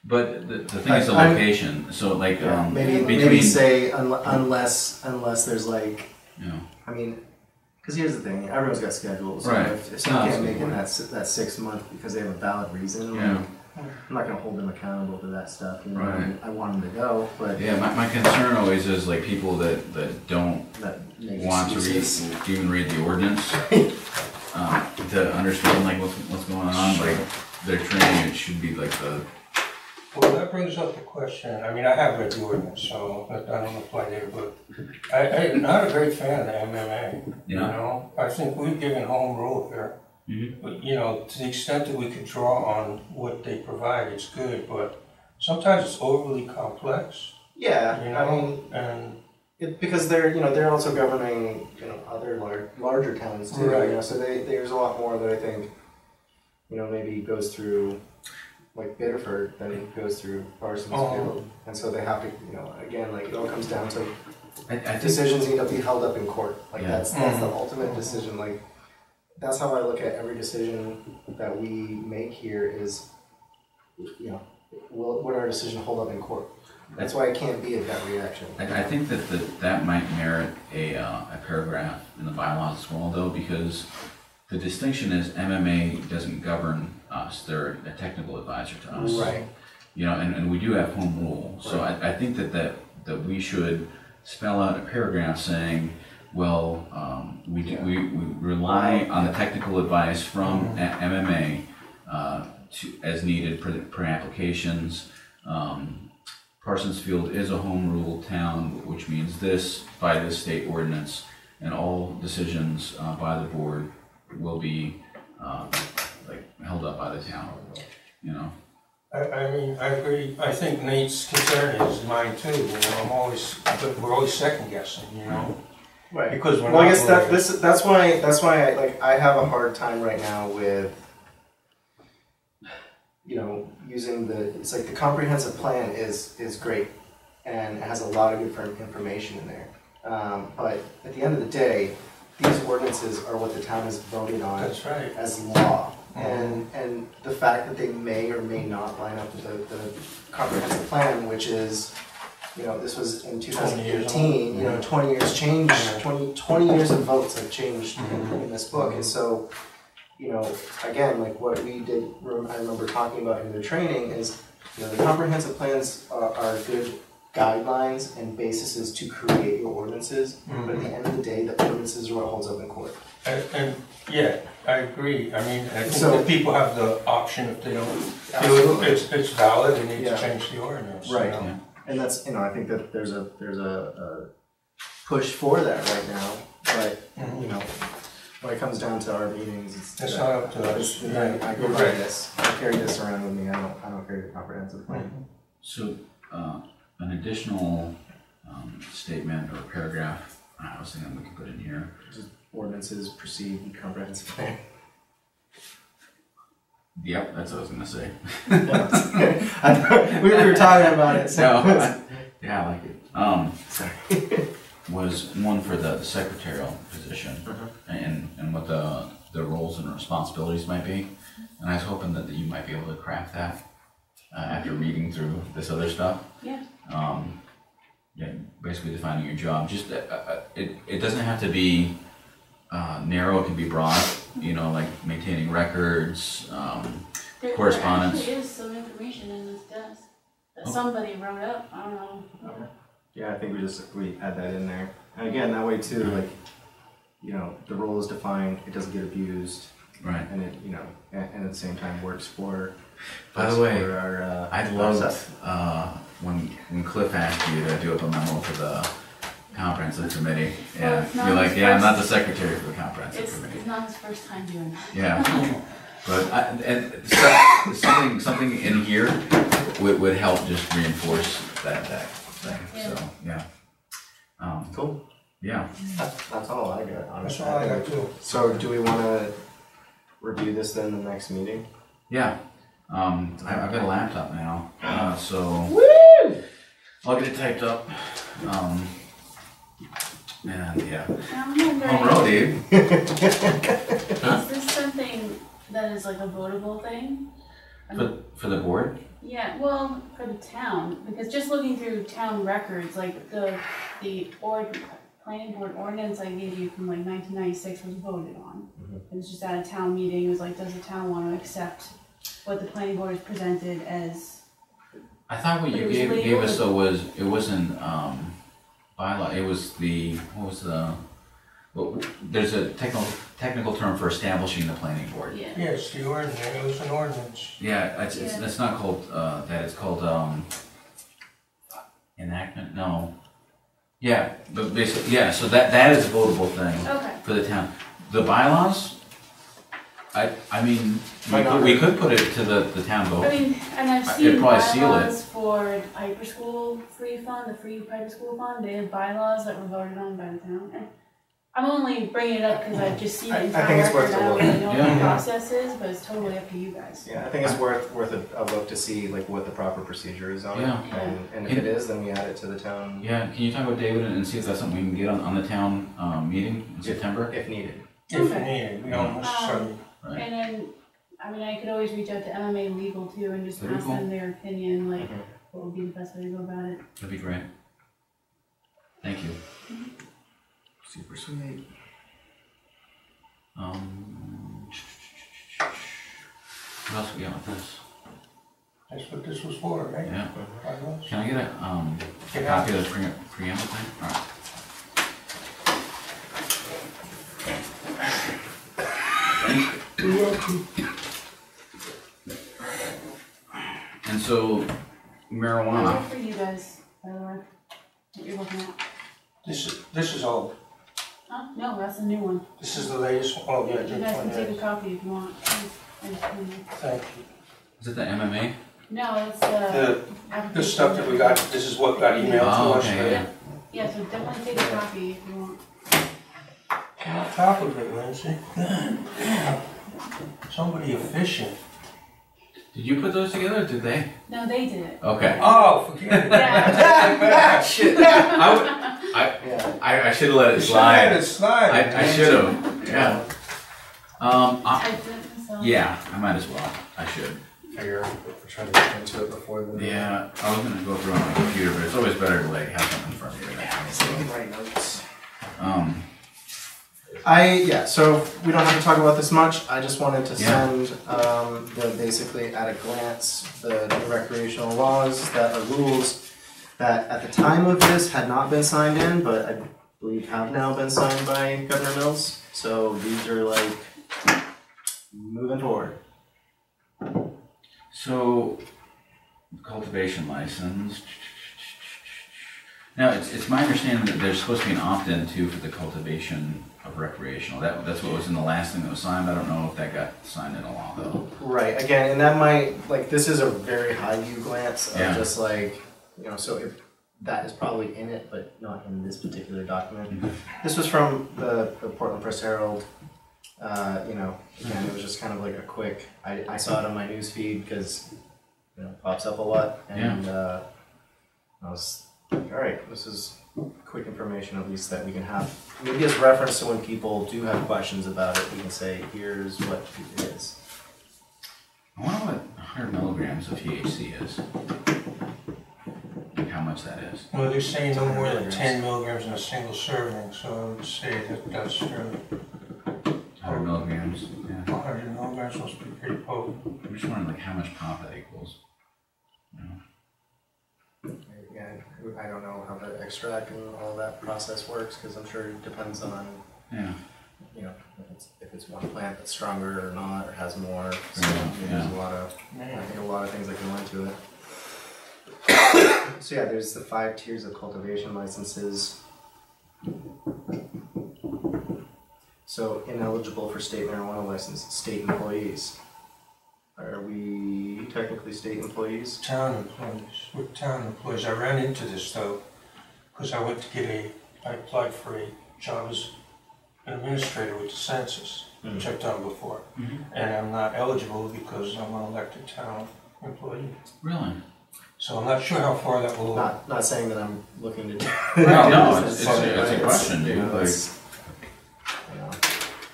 But the thing is the location. So like Maybe between say unless there's like, you know, I mean, because here's the thing, everyone's got schedules. Right. If someone No, can't that's make a it good that 6 month because they have a valid reason, Yeah. like, I'm not gonna hold them accountable to that stuff. You know? Right. I want them to go, but yeah. My concern always is like people that don't that makes want to excuses. even read the ordinance to understand like what's going on. Like their training, it should be like the Well, that brings up the question, I mean, I have read the ordinance, so I don't apply there, but I'm not a great fan of the MMA, you Yeah. know? I think we've given home rule here. Mhm. But, you know, to the extent that we could draw on what they provide, it's good, but sometimes it's overly complex, Yeah, you I mean, know? And, because they're also governing other larger towns too. Right. So there's a lot more that I think maybe goes through like Biddeford than it goes through Parsonsfield, and so they have to again, like, it all comes down to I think decisions need to be held up in court. Like Yeah. that's the ultimate decision. Like that's how I look at every decision that we make here is, would our decision hold up in court? That's why it can't be a gut reaction. I think that might merit a paragraph in the bylaws as well, though, because the distinction is MMA doesn't govern us; they're a technical advisor to us. Right. And we do have home rule, so Right. I think that we should spell out a paragraph saying, well, we rely on the technical advice from MMA as needed per applications. Parsonsfield is a home rule town, which means this by this state ordinance, and all decisions by the board will be held up by the town. I mean, I agree, I think Nate's concern is mine too, you know, but we're always second guessing, you know? Right. Because we're Well, I not guess really- that's why I have a hard time right now with using it's like the comprehensive plan is great and it has a lot of good information in there. But at the end of the day, these ordinances are what the town has voted on That's right. as law. And the fact that they may or may not line up with the comprehensive plan, which is, this was in 2018, 20 years change, 20 years of votes have changed in this book. And so, again, like what we did, I remember talking about in the training is, the comprehensive plans are good guidelines and bases to create your ordinances, but at the end of the day, the ordinances are what holds up in court. And yeah, I agree. I mean, I think So- that people have the option if they don't feel Absolutely. it's valid, they need Yeah. to change the ordinance. Right. You know? Yeah. And that's, I think that there's a push for that right now, but, when it comes down to our meetings, It's not up to us. I go carry this, I carry this around with me, I don't carry the comprehensive plan. So an additional statement or paragraph I was thinking we could put in here. Just ordinances precede comprehensive plan. Yep, that's what I was gonna say. We were talking about it, so. Yeah, I like it. Sorry. Was one for the secretarial position and what the roles and responsibilities might be. And I was hoping that you might be able to craft that after reading through this other stuff. Yeah. Yeah, basically defining your job. Just it doesn't have to be narrow. It can be broad. Like maintaining records, correspondence. There actually is some information in this desk that somebody wrote up. I don't know. Yeah, I think we add that in there. And again, that way too, like, the role is defined, it doesn't get abused, Right. and it, and at the same time works for. By the way, for our, I loved when Cliff asked you to do up a memo for the comprehensive committee, Well, and it's not you're like, his yeah, I'm not the first- secretary for the comprehensive It's committee. not his first time doing that. Yeah. But something in here would help just reinforce that thing, Yeah. so, yeah. Cool. Yeah, That's all I got, That's honestly. all I got too. So do we wanna review this then in the next meeting? yeah. I've got a laptop now, so I'll get it typed up. And yeah, I'm wondering, home road, dude. is this something that is like a votable thing? For the board? Yeah, well, for the town, because just looking through town records, like the planning board ordinance I gave you from like 1996 was voted on. It was just at a town meeting. It was like, does the town want to accept what the planning board has presented as? I thought what But you it was gave legal. us though was, it wasn't, bylaw, it was there's a technical term for establishing the planning board. Yeah. Yes, the ordinance, it was an ordinance. Yeah, it's not called, that, it's called, enactment, no. Yeah, but basically, yeah, so that is a votable thing Okay. for the town. The bylaws, I mean, Might not we hurt. could put it to the town I vote. mean, and I've It'd seen probably seal it. bylaws for the Piper School Free Fund, the Free Piper School Fund. They have bylaws that were voted on by the town. And I'm only bringing it up because I've just seen it in I town think it's record. worth I a don't look. really know what Yeah. the process is, but it's totally up to you guys. Yeah, I think it's worth a look to see like what the proper procedure is on it. Yeah. And if it is, then we add it to the town Yeah, can you talk with David and see if that's something we can get on the town, meeting in September? if needed. If Okay. needed, we don't necessarily. Right. And then, I mean, I could always reach out to MMA Legal too and just That'd be ask cool. them their opinion, like Mhm. what would be the best way to go about it. That'd be great. Thank you. Super sweet. What else we got with this? That's what this was for, right? Yeah, Bylaws? can I get a, Yeah. copy of the preamble thing? Alright. You're welcome. And so marijuana, Good for you guys, by the way, what you're looking at. This is old. Huh? No, that's a new one. This is the latest one. Oh, yeah, You June guys can take a 28th. copy if you want. I just cleaned it. Thank you. is it the MMA? No, it's The stuff that we got, this is what got emailed Oh, to us, okay, right? yeah. Yeah, so definitely take a copy if you want. On top of it, Lindsay. Somebody efficient. Did you put those together or did they? No, they did it. Okay. Oh, forget it. Yeah. Shit. Yeah. I should have let it You should have let slide. it slide. I should have, yeah. I did it myself. Yeah, I might as well. I should. Figure we're trying to get into it before the. Yeah, I was gonna go through on my computer, but it's always better to like have something in front of you. So we can write notes. Um, So we don't have to talk about this much. I just wanted to Yeah. send basically at a glance the new recreational laws that are rules that at the time of this had not been signed in, but I believe have now been signed by Governor Mills. So these are like moving forward. so cultivation license. Now, it's my understanding that there's supposed to be an opt-in too for the cultivation of recreational. That's what was in the last thing that was signed. I don't know if that got signed into law though. Right. Again, and that might this is a very high view glance of Yeah. just so if that is probably in it, but not in this particular document. This was from the Portland Press Herald. Again, it was just kind of like a quick. I saw it on my news feed because it pops up a lot, and I was like, all right, this is quick information at least that we can have. Maybe as reference to when people do have questions about it, we can say, here's what it is. I wonder what 100 milligrams of THC is. Like how much that is. Well, they're saying no more than 10 milligrams in a single serving, so I would say that that's fairly. 100 milligrams. Yeah. 100 milligrams must be pretty potent. I'm just wondering like how much pop that equals. You know? Yeah, I don't know how the extract and all that process works because I'm sure it depends on Yeah. if it's one plant that's stronger or not or has more. So there's a lot of things that go into it. So yeah, there's the 5 tiers of cultivation licenses. So ineligible for state marijuana license, state employees. Are we technically state employees? Town employees, we're town employees. I ran into this though, because I went to I applied for a job as an administrator with the census, which I've done before. And I'm not eligible because I'm an elected town employee. Really? So I'm not sure how far that will. Not saying that I'm looking to do. No, it's a question, dude. You know, Like, you know,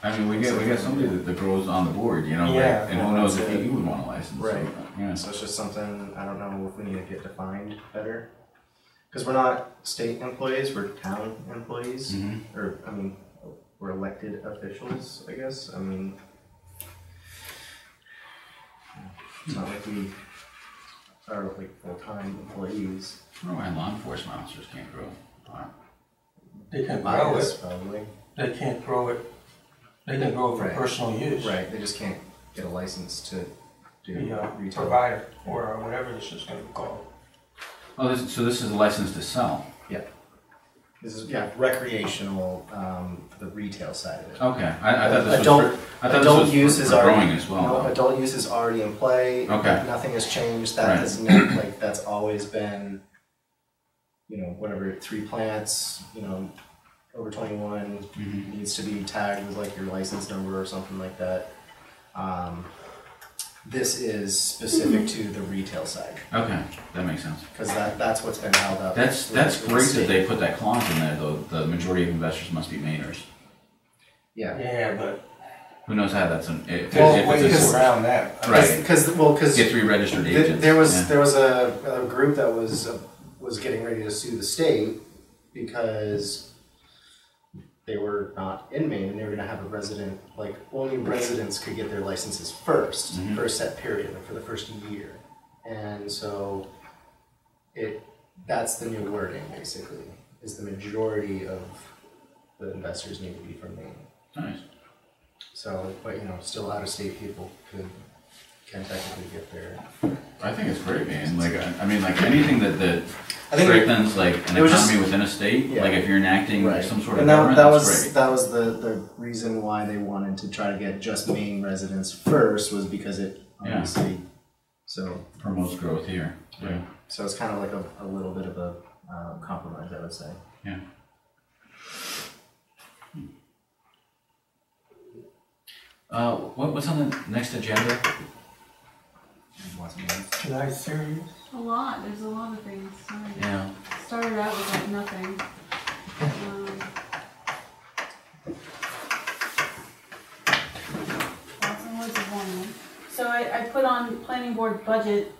I mean, we get somebody that grows on the board, you know, Yeah, like, and who knows if he would want a license. Right. So, yeah. So it's just something, I don't know if we need to get defined better. Because we're not state employees, we're town employees. Mhm. Or, I mean, we're elected officials, I guess. I mean, it's not like we are like full-time employees. I don't know why law enforcement officers can't grow. They can grow Bias, it, probably. they can't grow it, they can grow it for Right. personal use. Right, they just can't get a license to do The retail. provider, or whatever this is gonna be called. Oh, so this is a license to sell. This is, recreational, the retail side of it. Okay, I thought this Adult- was I thought adult this use was is for already- growing as well. No, though. adult use is already in play. Okay. Nothing has changed. That Right. has not, like, that's always been, whatever, 3 plants, over 21 Mhm. needs to be tagged with like your license number or something like that. This is specific to the retail side, Okay, that makes sense. because that's what's been held up. That's with the great that state. they put that clause in there, though. The majority of investors must be Mainers. Yeah. Yeah, but Who knows how that's an if Well, it's wait, a ways because- around that. Right. Because get 3 registered agents. there was Yeah. a group that was getting ready to sue the state because they were not in Maine and they were going to have a resident, like only residents could get their licenses first Mhm. for a set period, like for the first year. And so that's the new wording basically, is the majority of the investors need to be from Maine. Nice. So, but still out of state people can technically get there. I think it's great, man. Like I mean, like anything that I think strengthens like an it was economy just- within a state. Yeah. Like if you're enacting Right. some sort of and government, that that's was great. that was the reason why they wanted to try to get just Maine residents first, was because it obviously Promotes growth here. Yeah. so it's kind of like a little bit of a compromise, I would say. Yeah. What's on the next agenda? July 30th? A lot, there's a lot of things. Sorry. Yeah. Started out with like nothing. Lots and loads of one. So I put on planning board budget.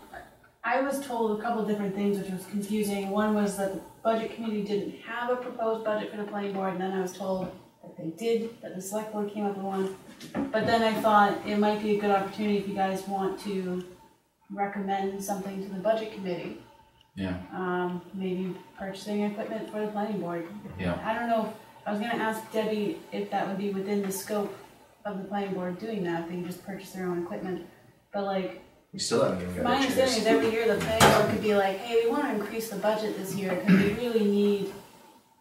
I was told a couple different things which was confusing. One was that the budget committee didn't have a proposed budget for the planning board, and then I was told that they did, that the select board came up with one. But then I thought it might be a good opportunity if you guys want to recommend something to the budget committee. Yeah. Maybe purchasing equipment for the planning board. Yeah. I don't know, I was gonna ask Debbie if that would be within the scope of the planning board doing that, if they can just purchase their own equipment. But like, We still haven't even got my a understanding is chance. every year the planning board could be like, hey, we wanna increase the budget this year, cause we really need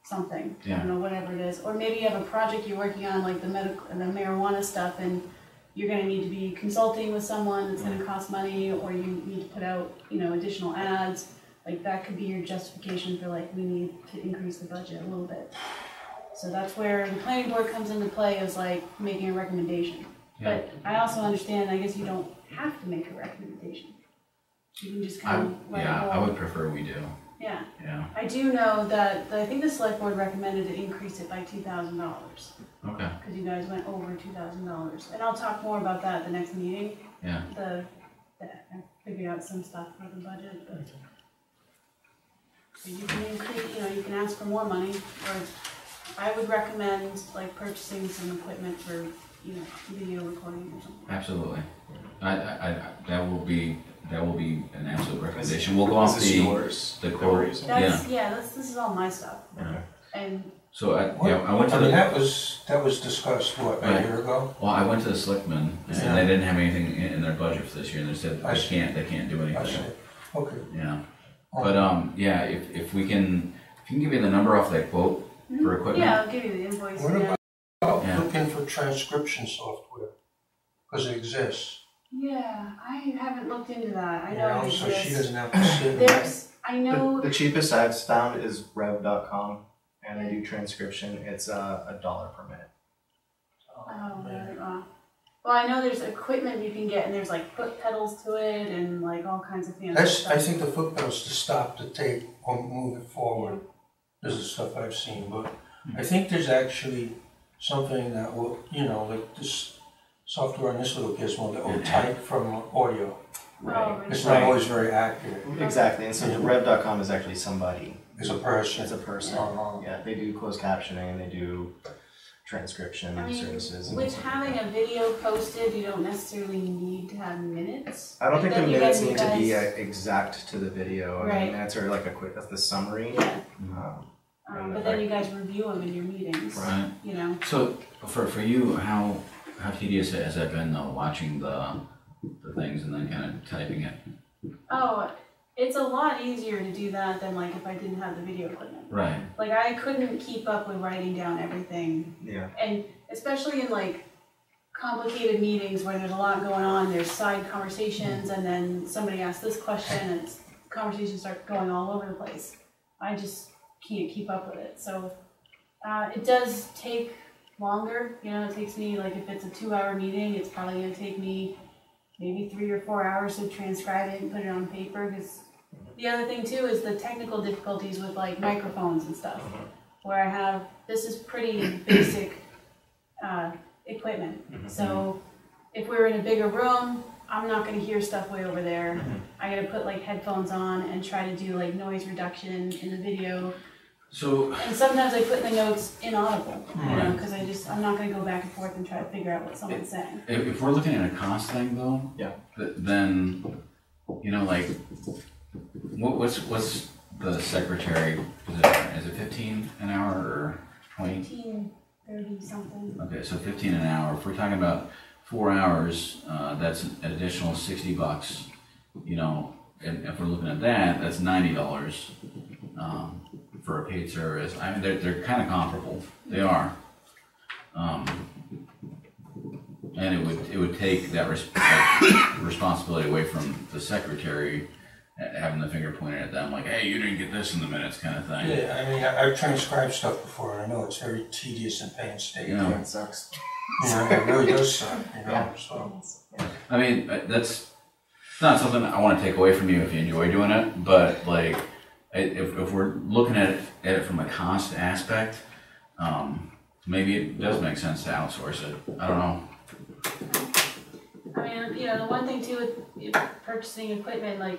something. I Yeah. don't know, whatever it is. Or maybe you have a project you're working on, like the marijuana stuff, and you're gonna need to be consulting with someone, it's gonna cost money, or you need to put out, additional ads. Like that could be your justification for like, we need to increase the budget a little bit. So that's where the planning board comes into play, is like making a recommendation. Yeah. But I also understand, I guess you don't have to make a recommendation. You can just kind of let it I roll. would prefer we do. Yeah, Yeah. I do know that, I think the select board recommended to increase it by $2,000, Okay. because you guys went over $2,000. And I'll talk more about that at the next meeting. Yeah. I figured out some stuff for the budget, but. So you can increase, you can ask for more money, or I would recommend like purchasing some equipment for, video recording or something. Absolutely. That will be an absolute recommendation. We'll go off Is this the yours? core. That's, this is all my stuff. Okay. And So I went to I mean, the. that was discussed, what, Right. a year ago? Well, I went to the selectmen and Yeah. they didn't have anything in their budget for this year, and they said I see. they can't do I see. anything. Okay. Yeah. But if you can give me the number off that quote for equipment. yeah, I'll give you the invoice. What Yeah. about Yeah. looking for transcription software? Because it exists. Yeah, I haven't looked into that. I You know know, it so she exists. doesn't have to sit. I know, The cheapest I've found is rev.com, and they do transcription. It's $1 per minute. oh, really? Well, I know there's equipment you can get, and there's like foot pedals to it, and like all kinds of fancy That's, stuff. I think the foot pedals to stop the tape or move it forward. This is stuff I've seen, but I think there's actually something that will, you know, like this software on this little gizmo that will type from audio. Oh, really? It's not always very accurate. Exactly, and so the rev.com is actually somebody. It's a person. It's a person. Oh. Yeah, they do closed captioning, they do transcription I mean, services. And with stuff like having that. a video posted, you don't necessarily need to have minutes. I don't think the Then minutes you need to be guys- exact to the video. I mean, Right. minutes are like a quick, that's the summary. Yeah, And but then you guys review them in your meetings, Right. you know? So for you, how tedious has that been though, watching the things and then kind of typing it? Oh, it's a lot easier to do that than like if I didn't have the video equipment. Right. Like I couldn't keep up with writing down everything, Yeah. and especially in like complicated meetings where there's a lot going on, there's side conversations, and then somebody asks this question and conversations start going all over the place. I just can't keep up with it. So it does take longer. You know, it takes me, like if it's a 2-hour meeting, it's probably going to take me maybe 3 or 4 hours to transcribe it and put it on paper. Because the other thing too is the technical difficulties with like microphones and stuff, where I have, this is pretty basic equipment. So if we were in a bigger room, I'm not going to hear stuff way over there. I got to put like headphones on and try to do like noise reduction in the video. So And sometimes I put in the notes inaudible, you know, Right. because I'm not going to go back and forth and try to figure out what someone's saying. if we're looking at a cost thing though, Yeah. then you know like what's the secretary position? Is it 15 an hour or 20? 15, 30 something. Okay, so 15 an hour. If we're talking about 4 hours, that's an additional $60. You know, and if we're looking at that, that's $90 for a paid service. I mean, they're kind of comparable. They are. And it would take that responsibility away from the secretary, having the finger pointed at them, like, hey, you didn't get this in the minutes, kind of thing. Yeah, I mean, I've transcribed stuff before, and I know it's very tedious and painstaking. Yeah. It sucks. You know, it really does suck, you know, Yeah. so. I mean, that's not something I want to take away from you if you enjoy doing it, but like, if we're looking at it from a cost aspect, maybe it does make sense to outsource it. I don't know. I mean, you know, the one thing too with purchasing equipment, like,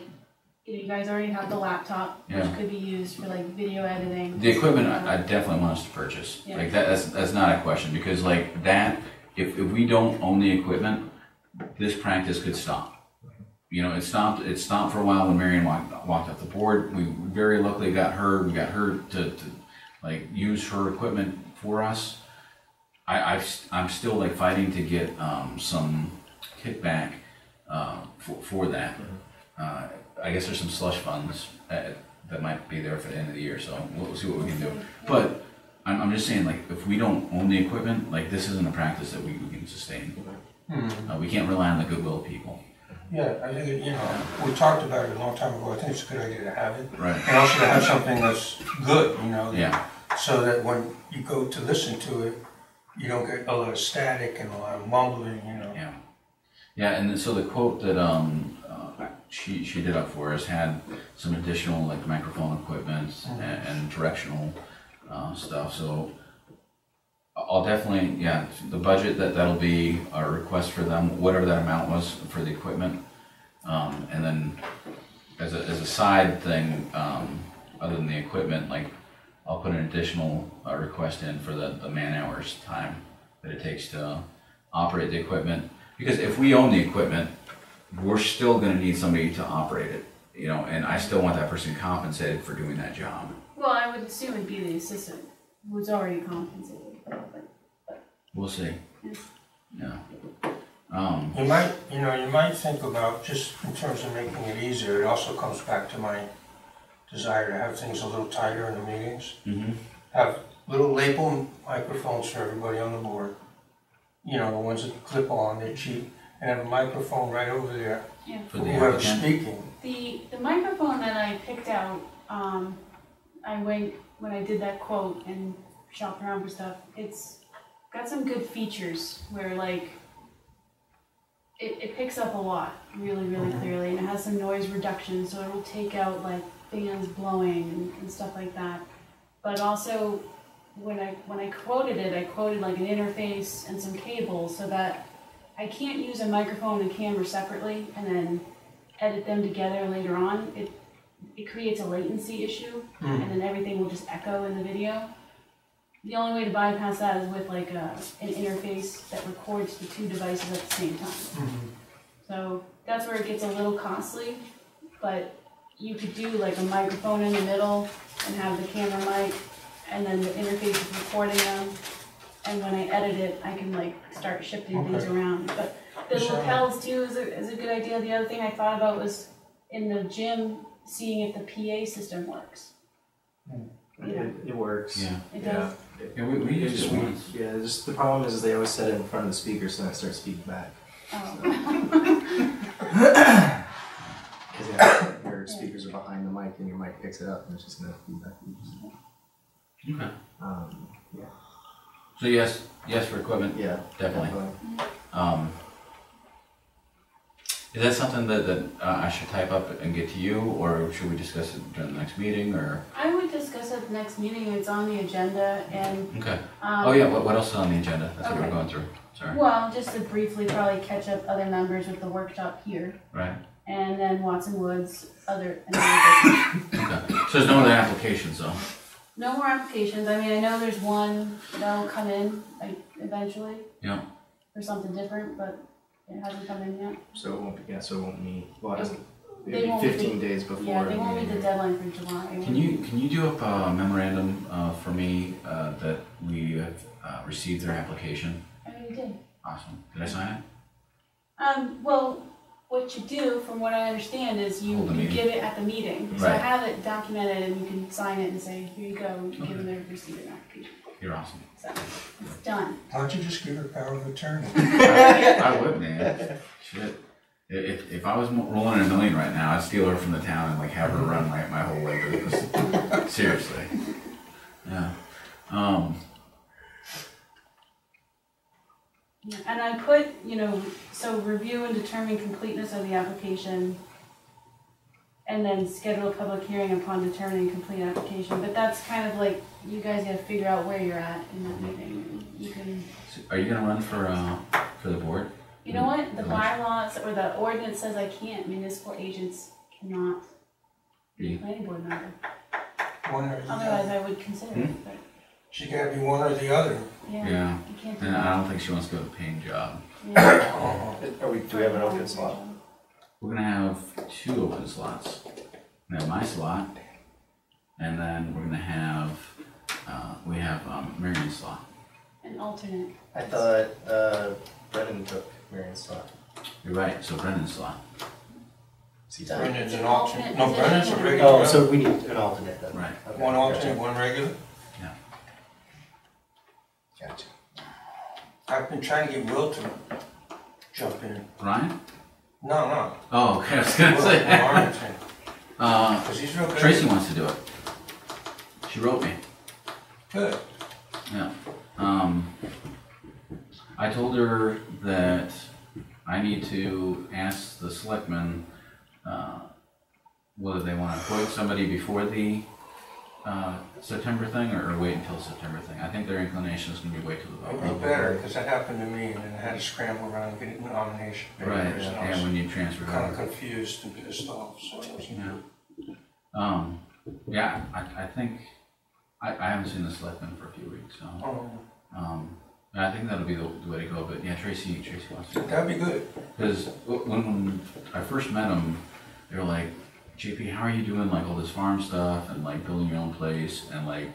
you know, you guys already have the laptop, which Yeah. could be used for like video editing. The equipment, I definitely want us to purchase. Yeah. Like that's not a question, because like that, if we don't own the equipment, this practice could stop. You know, it stopped for a while when Marion walked off the board. We very luckily got her to like use her equipment for us. I'm still like fighting to get some kickback for that. I guess there's some slush funds that might be there for the end of the year, so we'll see what we can do. But I'm just saying, like, if we don't own the equipment, like, this isn't a practice that we can sustain. We can't rely on the goodwill of people. Yeah, I think, you know, we talked about it a long time ago. I think it's a good idea to have it. Right. And also to have something that's good, you know, Yeah. so that when you go to listen to it, you don't get a lot of static and a lot of mumbling, you know. Yeah. Yeah, and so the quote that she did up for us had some additional like microphone equipment and directional stuff. So I'll definitely, yeah, the budget that'll be a request for them, whatever that amount was for the equipment, and then as a side thing, other than the equipment, like I'll put an additional request in for the man hours time that it takes to operate the equipment. Because if we own the equipment, we're still going to need somebody to operate it, you know, and I still want that person compensated for doing that job. Well, I would assume it'd be the assistant who's already compensated. We'll see. Yeah. You might think about, just in terms of making it easier, it also comes back to my desire to have things a little tighter in the meetings. Mm-hmm. Have little label microphones for everybody on the board. You know, the ones that clip on, they're cheap. and have a microphone right over there Yeah. For for the whoever's applicant? speaking. The microphone that I picked out, I went, when I did that quote and shopped around for stuff, it's got some good features where like, it picks up a lot really, really clearly, and it has some noise reduction, so it'll take out like fans blowing and stuff like that. But also, when I quoted it, I quoted like an interface and some cables so that I can't use a microphone and camera separately and then edit them together later on. It creates a latency issue, and then everything will just echo in the video. The only way to bypass that is with like an interface that records the two devices at the same time. So that's where it gets a little costly, but you could do like a microphone in the middle and have the camera mic, and then the interface is recording them. And when I edit it, I can like start shifting things around. But the Sure. lapels too is a good idea. The other thing I thought about was in the gym, seeing if the PA system works. It works. Yeah. It Yeah. does. Yeah, we used it once. Yeah, just the problem is they always set it in front of the speaker, so then it starts speaking back. Oh. Because your speakers are behind the mic and your mic picks it up and it's just gonna feed back. Okay. Yeah. So yes for equipment, Yeah. definitely. Is that something that I should type up and get to you, or should we discuss it during the next meeting, or? I would discuss at the next meeting. It's on the agenda, and Okay. Oh yeah, what else is on the agenda? That's what we're Okay. going through. Sorry. well, just to briefly probably catch up other members with the workshop here, Right. and then Watson Woods, other business. Okay. So there's no other applications though? No more applications. I mean, I know there's one that'll come in like eventually Yeah. for something different, but it hasn't come in yet. So it won't be, so it won't meet, well, it doesn't, They it'll won't be meet- 15 days before. Yeah, they won't meet meeting. the deadline for July. Can you do up a memorandum for me that we have received their application? I mean, you did. Awesome. Did I sign it? Well, what you do, from what I understand, is you Hold the meeting. give it at the meeting. So I Right. have it documented, and you can sign it and say, here you go, you give them their receipt of application. You're awesome. So it's done. Why don't you just give her power of attorney? I would, man. Shit. If I was rolling in $1 million right now, I'd steal her from the town and like have her run my whole like business. Seriously. Yeah. Yeah, and I put, so review and determine completeness of the application, and then schedule a public hearing upon determining complete application. But that's kind of like, you guys gotta figure out where you're at in that meeting. You can, Are you gonna run for the board? you know what, the Election. bylaws or the ordinance says I can't, municipal agents cannot be a Be- planning board member. One or the Otherwise, other. I would consider it, but, She gotta be one or the other. Yeah. you can't do And I that. don't think she wants to go to a paying job. Yeah. Oh, Do we have an open slot? We're gonna have 2 open slots. We have my slot, and then we're gonna have we have Marion's slot. An alternate. I thought Brendan took Marion's slot. You're right. So Brendan's slot. Brendan's an An alternate. alternate. No, Is it Brendan's a an regular. Oh, so we need an alternate then? Right. Okay, One alternate, gotcha. one regular. Gotcha. I've been trying to get Will to jump in. Ryan? No, Oh, okay. I was no. gonna Will say. from Arlington. Because he's real good. Tracy wants to do it. She wrote me. Good. Yeah. I told her that I need to ask the selectmen whether they want to appoint somebody before the September thing or wait until September thing. I think their inclination is going to be wait till the It'd vote. be better, because that happened to me, and then I had to scramble around and get nomination Right. papers, and I And was when you transfer kind of over. confused and pissed off, so it wasn't. Yeah. Yeah. I think I haven't seen the selectmen for a few weeks, so. Oh, I think that'll be the way to go. But yeah, Tracy wants to. that'd be good. Because when I first met them, they were like, JP, how are you doing like all this farm stuff and like building your own place and like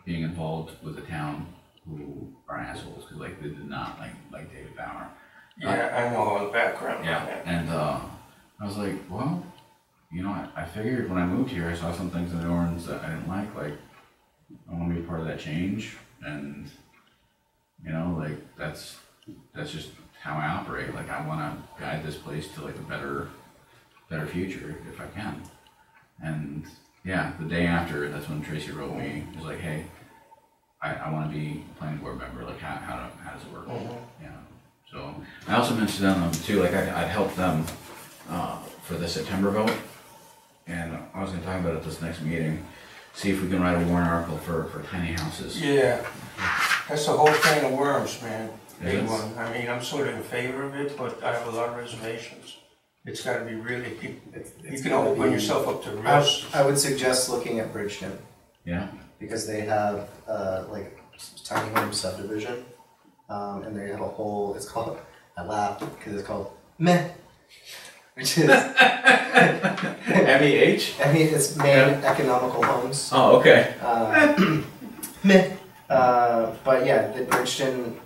being involved with the town who are assholes because like they did not like David Bauer. Yeah, I know all the background on Yeah, that. and I was like, well, I figured when I moved here, I saw some things in the ordinance that I didn't like I want to be part of that change, and like that's just how I operate. Like, I want to guide this place to like a better future if I can. And yeah, the day after, that's when Tracy wrote me. He was like, hey, I want to be a planning board member. Like, how does it work? Yeah. So I also mentioned to them too, like I'd help them for the September vote. And I was going to talk about it at this next meeting, see if we can write a warrant article for tiny houses. Yeah, that's a whole can of worms, man. It Big is. one. I mean, I'm sort of in favor of it, but I have a lot of reservations. It's got to be really, you can open yourself up to risk. I would suggest looking at Bridgeton, Yeah. because they have like tiny home subdivision, and they have a whole. It's called. I laughed because it's called Meh, which is MEH? I mean it's Maine Economical Homes. Oh, okay. Meh. But yeah, the Bridgeton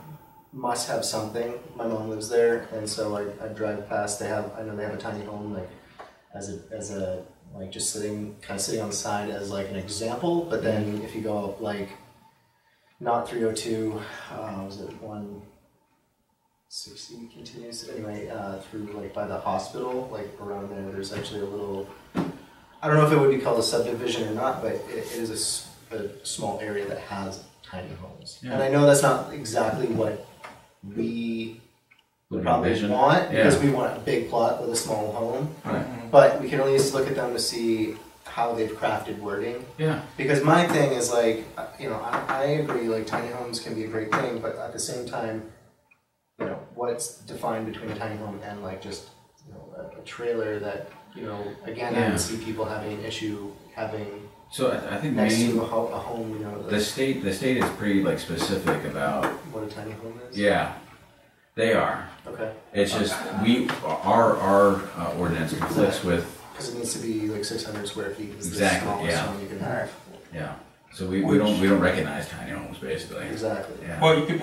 must have something. My mom lives there, and so I drive past. I know they have a tiny home, like as a like just sitting on the side as like an example. But then if you go up like not 302, was it 160 continues anyway through like by the hospital, like around there. There's actually a little. I don't know if it would be called a subdivision or not, but it is a small area that has tiny homes. Yeah. And I know that's not exactly what we would probably Envision. want, because Yeah. we want a big plot with a small home. Right. But we can at least look at them to see how they've crafted wording. Yeah. Because my thing is like, I agree, like tiny homes can be a great thing, but at the same time, what's defined between a tiny home and like just a trailer that again I Yeah. can see people having an issue having So I think next Maine, to a home, the state is pretty like specific about. what a tiny home is. Yeah, they are. Okay. It's just our ordinance conflicts with. Because it needs to be like 600 square feet is Exactly, the smallest yeah. home you can have. Yeah. So we don't recognize tiny homes basically. Exactly. Yeah. Well, you could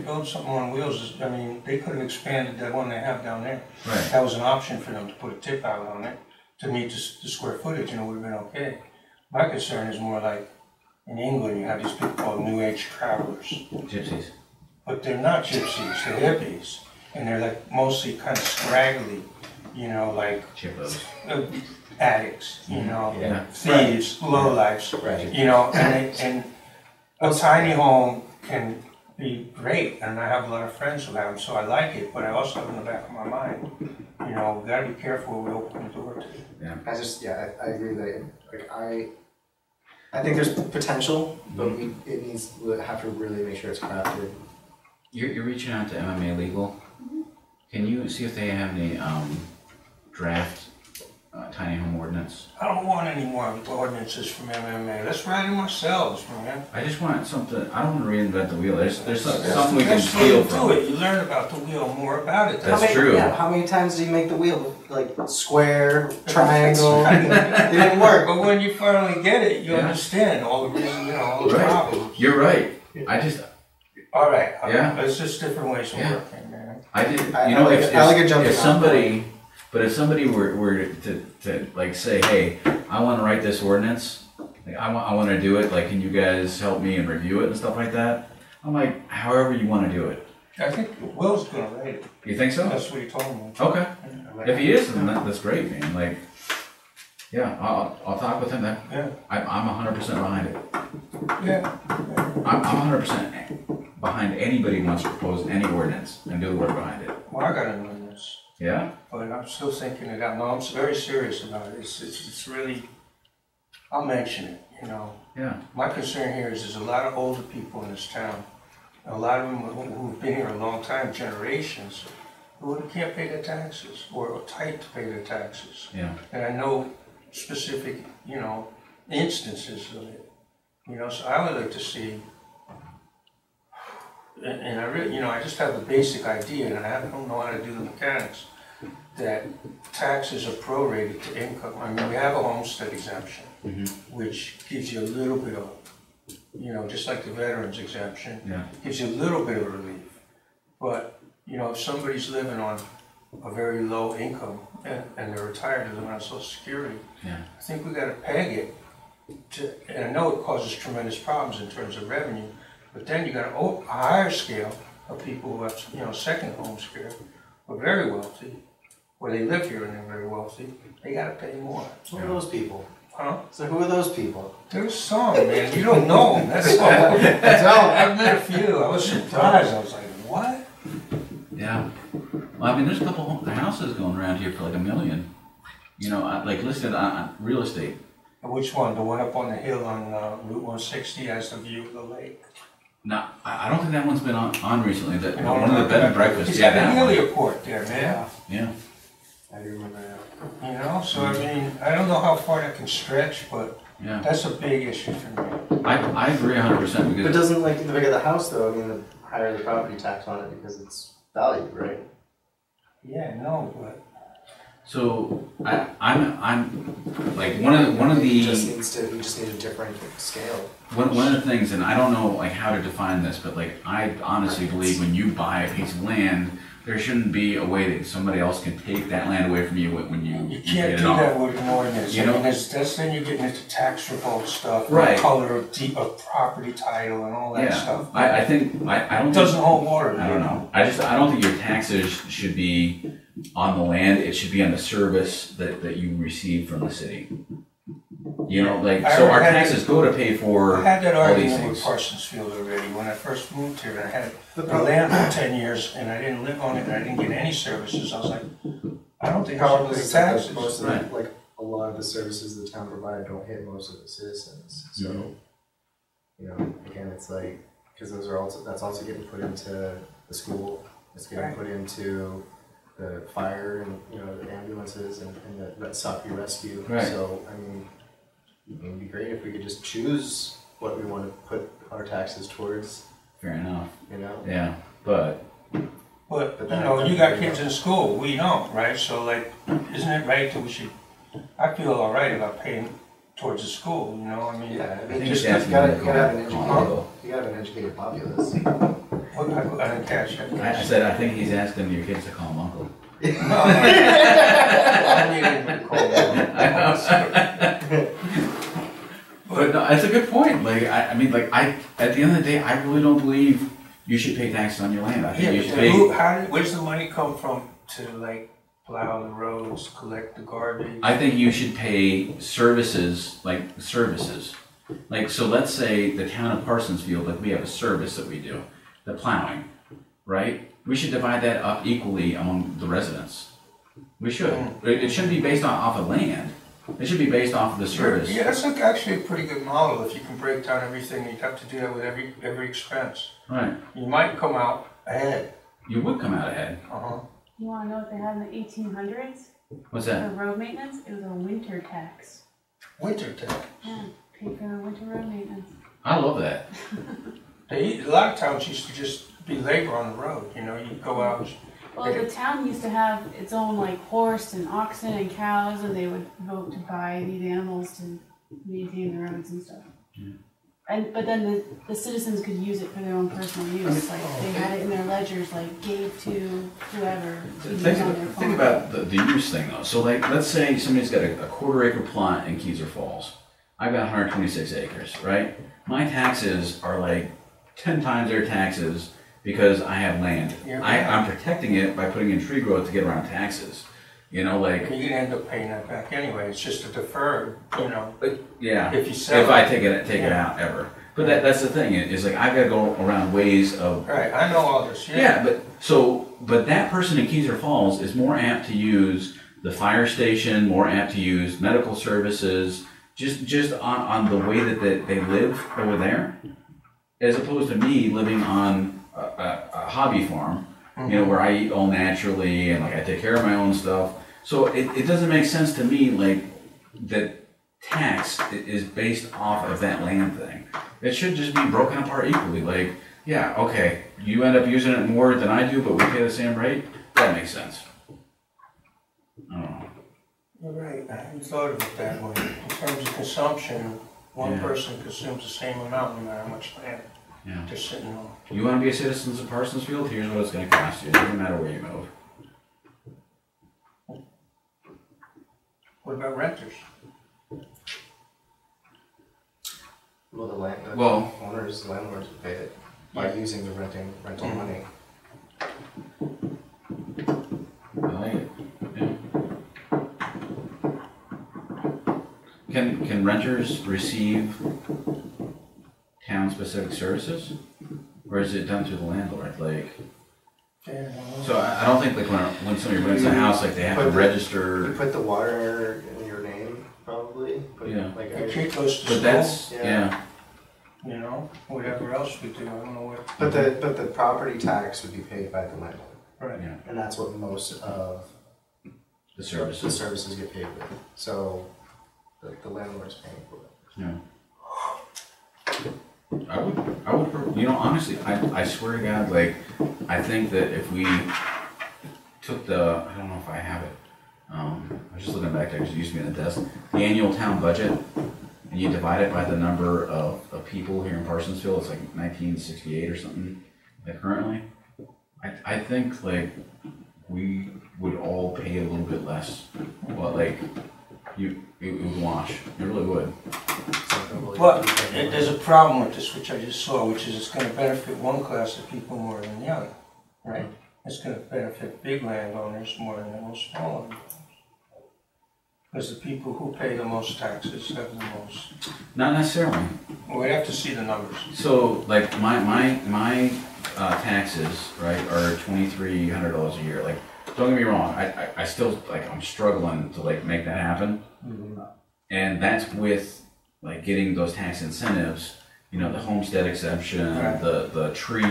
build something on wheels. I mean, they could have expanded that one they have down there. Right. That was an option for them to put a tip out on it to meet the square footage, and it would have been okay. My concern is more like in England, you have these people called New Age travelers, Gypsies. but they're not gypsies, they're hippies, and they're like mostly kind of scraggly, like Chippos. addicts, Yeah. thieves, lowlifes, Right. and a tiny home can be great, and I have a lot of friends who have them, so I like it, but I also have in the back of my mind, we gotta be careful we open the door to. Yeah. I agree that I think there's potential, but we have to really make sure it's crafted. You're reaching out to MMA Legal. Can you see if they have any draft tiny home ordinance? I don't want any more ordinances from MMA. Let's write them ourselves, man. I just want something. I don't want to reinvent the wheel. There's something we can steal from. Do it. You learn about the wheel, more about it. That's true. Yeah, how many times do you make the wheel? Like square, triangle, it didn't work. But when you finally get it, you Yeah. understand all the reasons, all the Right. problems. You're right. I just All right. Yeah. It's just different ways of Yeah. working, man. I did. I You know, like if it- I like it jumping if off somebody, but if somebody were to like say, hey, I want to write this ordinance. Like, I want to do it. Like, can you guys help me and review it and stuff like that? I'm like, however you want to do it. I think Will's going to write it. You think so? That's what he told me. Okay. If he is, then that's great, man. Like, yeah, I'll talk with him. Then Yeah. I'm 100% behind it. Yeah. I'm 100% behind anybody who wants to propose any ordinance and do the work behind it. Well, I got to know this, Yeah. but I'm still thinking it out. No, I'm very serious about it. It's really, I'll mention it, Yeah. My concern here is there's a lot of older people in this town. A lot of them who've been here a long time, generations, who can't pay their taxes or are tight to pay their taxes. Yeah. And I know specific, instances of it. So I would like to see, and I really, I just have the basic idea, and I don't know how to do the mechanics, that taxes are prorated to income. I mean, we have a homestead exemption, which gives you a little bit of, just like the veterans exemption, Yeah. gives you a little bit of relief. But, if somebody's living on a very low income and they're retired and living on Social Security, Yeah. I think we gotta peg it to, and I know it causes tremendous problems in terms of revenue, but then you got a higher scale of people who have, you know, second homes here, who are very wealthy, or they live here and they're very wealthy, they gotta pay more. Who are those people? Huh? So who are those people? There's some, man, you don't know them, that's all. I've met a few, I was surprised, I was like, what? Yeah. Well, I mean, there's a couple houses going around here for like $1 million. You know, like listed on real estate. Which one? The one up on the hill on Route 160 has the view of the lake? No, I don't think that one's been on recently. That You know, one of the bed and breakfasts. It's Yeah, got that the one. heliport there, man. Yeah. I do remember that. You know, so I mean, I don't know how far that can stretch, but Yeah. that's a big issue for me. I agree 100% But because doesn't, like, the bigger the house though, I mean, the higher the property tax on it because it's value, right? Yeah, no, but so I'm like one of the He just needs a different scale. one of the things, and I don't know like how to define this, but like I honestly believe when you buy a piece of land, there shouldn't be a way that somebody else can take that land away from you when you you get can't it do off. that with an ordinance. You I know? mean, that's then you're getting into tax revolt stuff, Right. color of property title and all that Yeah, stuff. I think I It don't. doesn't Think, hold water. I don't know. I don't think your taxes should be on the land. It should be on the service that you receive from the city. You know, like I so our already had taxes go to pay for I had that all these argument with things. Parsonsfield already when I first moved here. And I had The the problem- land for 10 years and I didn't live on it and I didn't get any services. I was like, I don't The think I problem should is pay that taxes. most of Right. the, like, a lot of the services the town provide don't hit most of the citizens, so, you know, again, it's like, because those are also, that's also getting put into the school, it's getting Right. put into the fire and, you know, the ambulances and the Sapi rescue, Right. so, I mean, it would be great if we could just choose what we want to put our taxes towards, Fair enough. you know? Yeah, but But, But you that- know, you got kids in school, we don't, right? So like, isn't it right that we should, I feel all right about paying towards the school, you know? I mean, Yeah, I I mean, think just, it's asking you gotta you to have an call educated, Margo. you gotta have an educated populace. what, I didn't catch that. I said I think he's asking your kids to call him uncle. No, I don't need anybody to call me. But no, it's a good point. Like I mean, like at the end of the day, I really don't believe you should pay taxes on your land. I think Yeah, you should but pay. where's the money come from to like plow the roads, collect the garbage? I think you should pay services, like services. Like, so let's say the town of Parsonsfield, like we have a service that we do, the plowing, right? We should divide that up equally among the residents. We should. It shouldn't be based off of land. It should be based off of the service. Yeah, that's like actually a pretty good model if you can break down everything. You'd have to do that with every expense. Right. You might come out ahead. You would come out ahead. Uh-huh. You wanna know what they had in the 1800s What's for that? road maintenance? It was a winter tax. Winter tax. Yeah, pay for winter road maintenance. I love that. A lot of towns used to just be labor on the road. You know, you go out. Well, the town used to have its own like horse and oxen and cows, and they would vote to buy these animals to maintain the roads and stuff. But then the citizens could use it for their own personal use, like they had it in their ledgers, like gave to whoever to use on their farm. Think about the use thing though. So like, let's say somebody's got a quarter-acre plot in Keyser Falls. I've got 126 acres, right? My taxes are like 10 times their taxes because I have land. Yeah. I'm protecting it by putting in tree growth to get around taxes. You know, like, You're gonna end up paying that back anyway. It's just a deferred. You know, yeah. if you sell. If I take it Yeah. out ever. But that's the thing is like I've got to go around ways of Right, I know all this. yeah, but that person in Keyser Falls is more apt to use the fire station, more apt to use medical services, just on the way that they live over there, as opposed to me living on a hobby farm, you know, where I eat all naturally and like I take care of my own stuff. So it doesn't make sense to me like that tax is based off of that land thing. It should just be broken apart equally. Like, yeah, okay, you end up using it more than I do, but we pay the same rate. That makes sense. I don't know. You're right. I hadn't thought of it that way. In terms of consumption, one Yeah. person consumes the same amount no matter how much land Yeah. they're sitting on. You want to be a citizen of Parsonsfield? Here's what it's going to cost you. It doesn't matter where you move. What about renters? Well, the Well- owners, landlords would pay it. by using the rental money. I like it, yeah. Can renters receive town-specific services? Or is it done through the landlord, like? So I don't think like when somebody rents a house, like they have to You register, put the water in your name, probably. Put, Yeah. Like, The kid goes to but school, that's, Yeah. yeah, you know, whatever else we do, I don't know what. but the property tax would be paid by the landlord, Right. yeah, and that's what most of the the services, services get paid with. So the landlord's paying for it. yeah. I would, you know, honestly, I swear to God, like, I think that if we took I don't know if I have it, I was just looking back there, because it used to be on the desk, the annual town budget, and you divide it by the number of people here in Parsonsville, it's like 1968 or something, like currently, I think, like, we would all pay a little bit less, but, like, it would wash, it really would. But there's a problem with this, which I just saw, which is it's gonna benefit one class of people more than the other, right? It's gonna benefit big landowners more than the small ones. Because the people who pay the most taxes have the most. Not necessarily. Well, we have to see the numbers. So, like, my taxes, right, are $2,300 a year. Like, don't get me wrong, I still, like, I'm struggling to, like, make that happen. And that's with, like, getting those tax incentives, you know, the homestead exemption, Right. the tree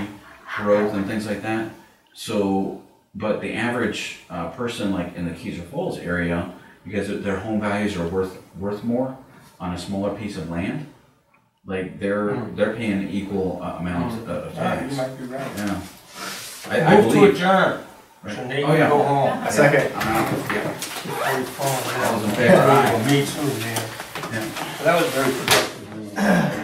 growth and things like that. So, but the average person, like, in the Keyser Falls area, because their home values are worth more on a smaller piece of land, like, they're paying an equal amount of Yeah, tax. you might be right. Yeah. I Move to believe. adjourn, Right. so they Oh, can yeah. go home. A second. I'm out. Yeah. Before we fall All those in down. favor? Aye. Me too, man. Yeah. That was very productive.